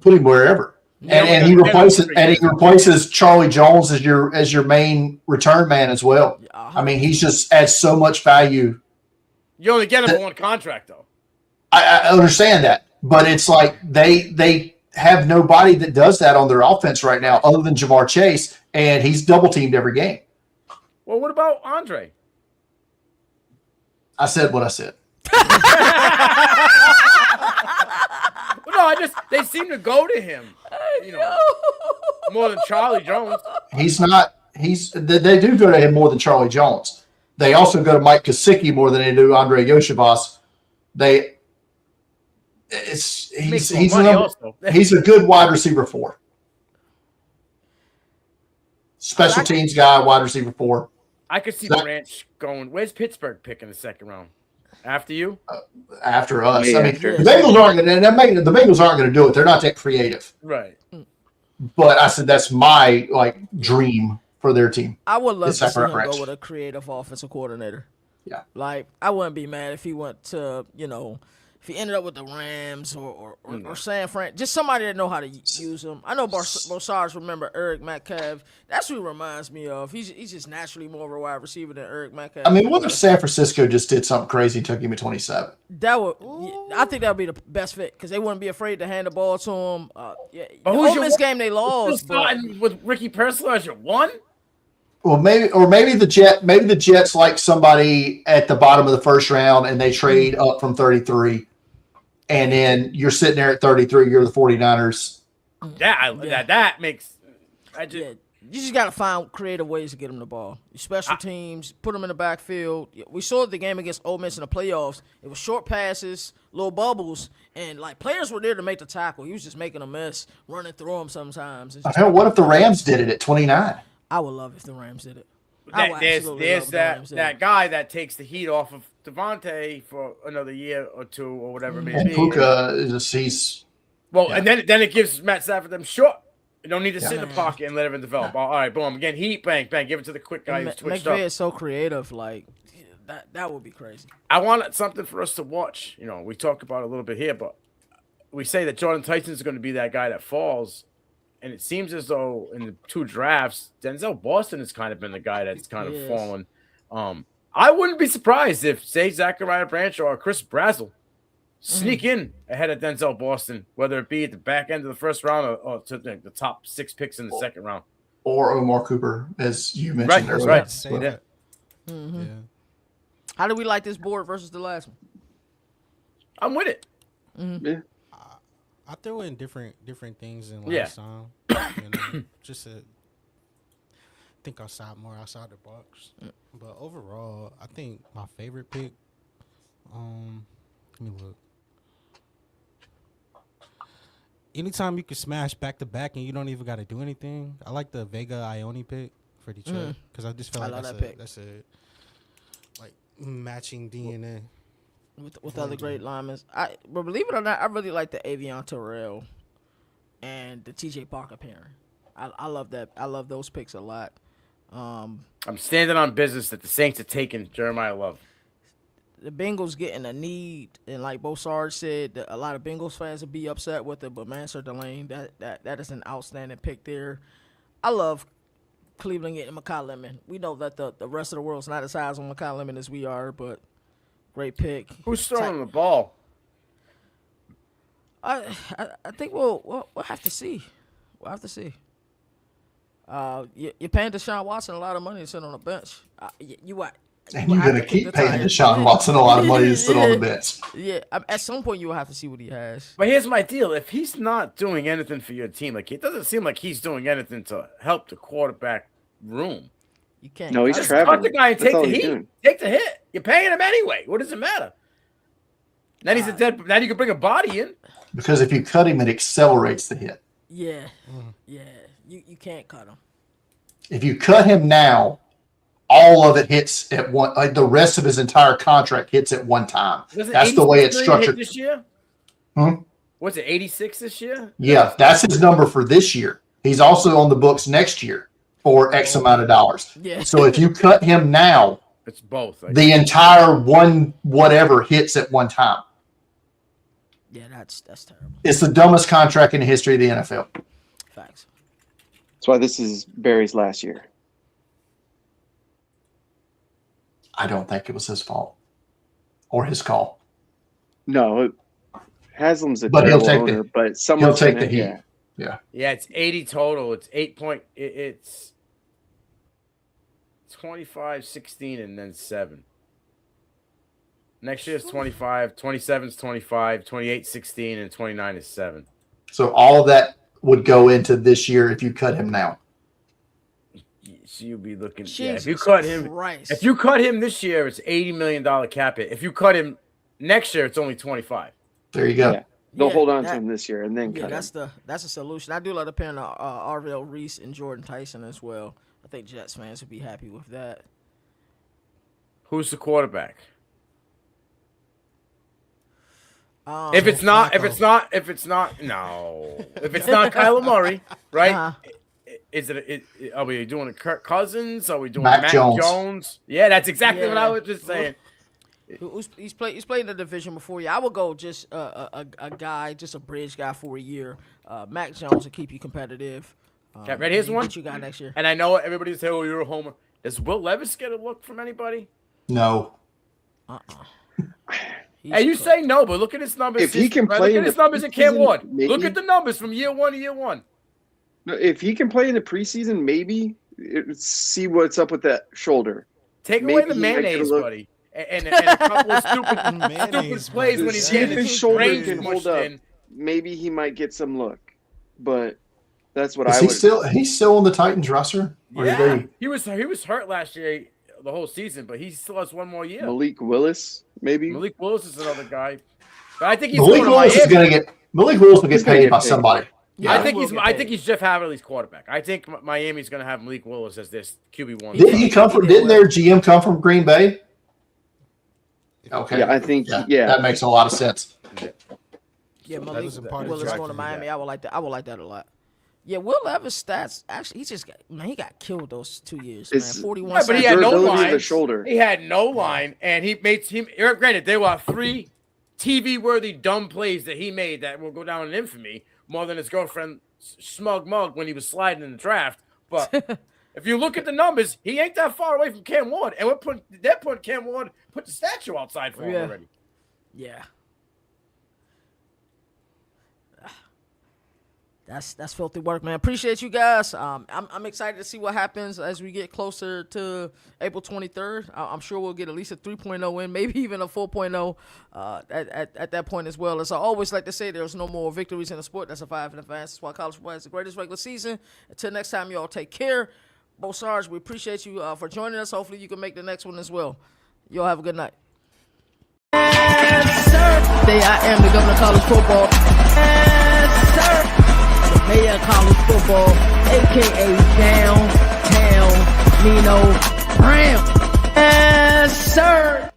put him wherever. And he replaces Charlie Jones as your main return man as well. I mean, he's just adds so much value. You only get him for one contract, though. I understand that, but it's like they have nobody that does that on their offense right now, other than Jamar Chase, and he's double teamed every game. Well, what about Andre? I said what I said. Well, no, they seem to go to him, more than Charlie Jones. They do go to him more than Charlie Jones. They also go to Mike Gesicki more than they do Andre Yoshivas. He's a good wide receiver 4. Special teams guy, wide receiver 4. I could see Branch going. Where's Pittsburgh picking the second round? After you? After us. Yeah, I mean, after. the Bengals aren't going to do it. They're not that creative. Right. But I said that's my dream for their team. I would love to see him Branch. go with a creative offensive coordinator. Yeah. Like, I wouldn't be mad if he went to, if he ended up with the Rams or San Fran, just somebody that know how to use him. I know Bosar's remember Eric Metcalf. That's who he reminds me of. He's just naturally more of a wide receiver than Eric Metcalf. I mean, what if San Francisco just did something crazy and took him at 27? I think that would be the best fit because they wouldn't be afraid to hand the ball to him. The But Ole Miss game they lost. With Ricky Perslow as your one? Well, maybe the Jets like somebody at the bottom of the first round and they trade up from 33. And then you're sitting there at 33, you're the 49ers. That makes you just got to find creative ways to get them the ball. Your special teams, put them in the backfield. We saw the game against Ole Miss in the playoffs. It was short passes, little bubbles, and like players were there to make the tackle. He was just making a mess, running through them sometimes. What if the Rams did it at 29? I would love if the Rams did it. There's that guy that takes the heat off of Devontae for another year or two or whatever it may And be. Puka is and then it gives Matt Stafford them short. You don't need to sit in the pocket and let him develop. All right, boom. Again, heat, bang, bang. Give it to the quick guy who's twitched up. McVay is so creative. Like, that would be crazy. I want something for us to watch. You know, we talk about it a little bit here, but we say that Jordan Tyson is going to be that guy that falls. And it seems as though in the two drafts, Denzel Boston has kind of been the guy that's kind of fallen. I wouldn't be surprised if, say, Zachariah Branch or Chris Brazzell sneak in ahead of Denzel Boston, whether it be at the back end of the first round or to the top 6 picks in the second round. Or Omar Cooper, as you mentioned earlier. Right. Yeah. How do we like this board versus the last one? I'm with it. Yeah. I threw in different things in last time. Just to think outside the box. But overall, I think my favorite pick. Let me look. Anytime you can smash back to back and you don't even got to do anything, I like the Vega Ione pick for Detroit because I just feel like that's a like matching DNA. With other great linemen. But believe it or not, I really like the Avion Terrell and the TJ Parker pairing. I love that. I love those picks a lot. I'm standing on business that the Saints are taking Jeremiah Love. The Bengals getting a need, and like Bosard said, a lot of Bengals fans will be upset with it, but Mansur Delane, that is an outstanding pick there. I love Cleveland getting Mekhi Lemon. We know that the rest of the world's not as high on Mekhi Lemon as we are, but great pick. Who's throwing the ball? I think we'll have to see. We'll have to see. You're paying Deshaun Watson a lot of money to sit on the bench. And you're going to keep paying Deshaun Watson a lot of money to sit on the bench. Yeah, at some point you will have to see what he has. But here's my deal. If he's not doing anything for your team, like it doesn't seem like he's doing anything to help the quarterback room. You can't. No, he's Just traveling. cut the guy and That's take all the he's heat. doing. Take the hit. You're paying him anyway. What does it matter? Then he's a dead. Now you can bring a body in. Because if you cut him, it accelerates the hit. Yeah. You can't cut him. If you cut him now, all of it hits at one. Like the rest of his entire contract hits at one time. That's the way it's structured. This year? What's it? 86 this year? Yeah, that's his number for this year. He's also on the books next year for X amount of dollars. Yeah. So if you cut him now, It's both. the entire one whatever hits at one time. Yeah, that's terrible. It's the dumbest contract in the history of the NFL. Facts. That's why this is Barry's last year. I don't think it was his fault or his call. No, Haslam's a But he'll terrible take owner, but someone's take gonna- the heat. yeah. Yeah, it's 80 total. It's 8 point. It's 25, 16, and then 7. Next year's 25, 27 is 25, 28, 16, and 29 is 7. So all of that would go into this year if you cut him now. So you'll be looking. Jesus Yeah, if you cut him, Christ. if you cut him this year, it's $80 million cap hit. If you cut him next year, it's only 25. There you go. Yeah. They'll Yeah, hold on that- to him this year and then Yeah, cut that's a solution. I do like the pairing of Arvell Reese and Jordan Tyson as well. I think Jets fans would be happy with that. Who's the quarterback? Um, If it's not Kyler Murray, right? Uh-huh. Are we doing a Kirk Cousins? Are we doing Mac Mac Jones. Jones? Yeah, that's exactly what Yeah. I was just saying. He's played in the division before. Yeah, I would go just a guy, just a bridge guy for a year. Mac Jones will keep you competitive. Right, here's one. What you got next year? And I know everybody say, "Oh, you're a homer." Does Will Levis get a look from anybody? No. Hey, you say no, but look at his numbers. If he can play, look at his numbers in Cam Ward. maybe. Look at the numbers from year 1 to year 1. No, if he can play in the preseason, maybe see what's up with that shoulder. Take Maybe away the he might get a mayonnaise, look. buddy, and a couple of stupid plays when he's See if getting his his shoulder brains can hold mushed up. in. Maybe he might get some look, but that's what Is I he would. still? He's still on the Titans roster. Or is Yeah, they- he was hurt last year, the whole season, but he still has one more year. Malik Willis, maybe. Malik Willis is another guy, but I think he's Malik going to Willis is Miami. going to get. Malik Willis will He's get gonna paid get by paid. somebody. Yeah, I think he will get I paid. think he's Jeff Hadley's quarterback. I think Miami's going to have Malik Willis as this QB1. Didn't he come from? Didn't their GM come from Green Bay? Okay. Yeah, I think. Yeah, That makes a lot of sense. Yeah, That Malik was a part of Willis the going to draft Miami. you I would like that. I would like that a lot. Yeah, Will Levis stats actually he got killed those 2 years. It's- Man, 41. Yeah, but he had no durability of the line. shoulder. He had no line, and he made him. Granted, there were 3 TV-worthy dumb plays that he made that will go down in infamy more than his girlfriend Smug Mug when he was sliding in the draft. But if you look at the numbers, he ain't that far away from Cam Ward, and they're putting Cam Ward put the statue outside for him Yeah. already. Yeah. That's filthy work, man. Appreciate you guys. I'm excited to see what happens as we get closer to April 23rd. I'm sure we'll get at least a 3.0 win, maybe even a 4.0 at that point as well. As I always like to say, there's no more victories in the sport. That's a 5 in advance. That's why college football is the greatest regular season. Until next time, y'all take care. Bo Sarge, we appreciate you for joining us. Hopefully you can make the next one as well. Y'all have a good night. Yes, sir. Today I am the governor of college football. Yes, sir. The mayor of college football, a.k.a. Downtown Nino Brown. Yes, sir.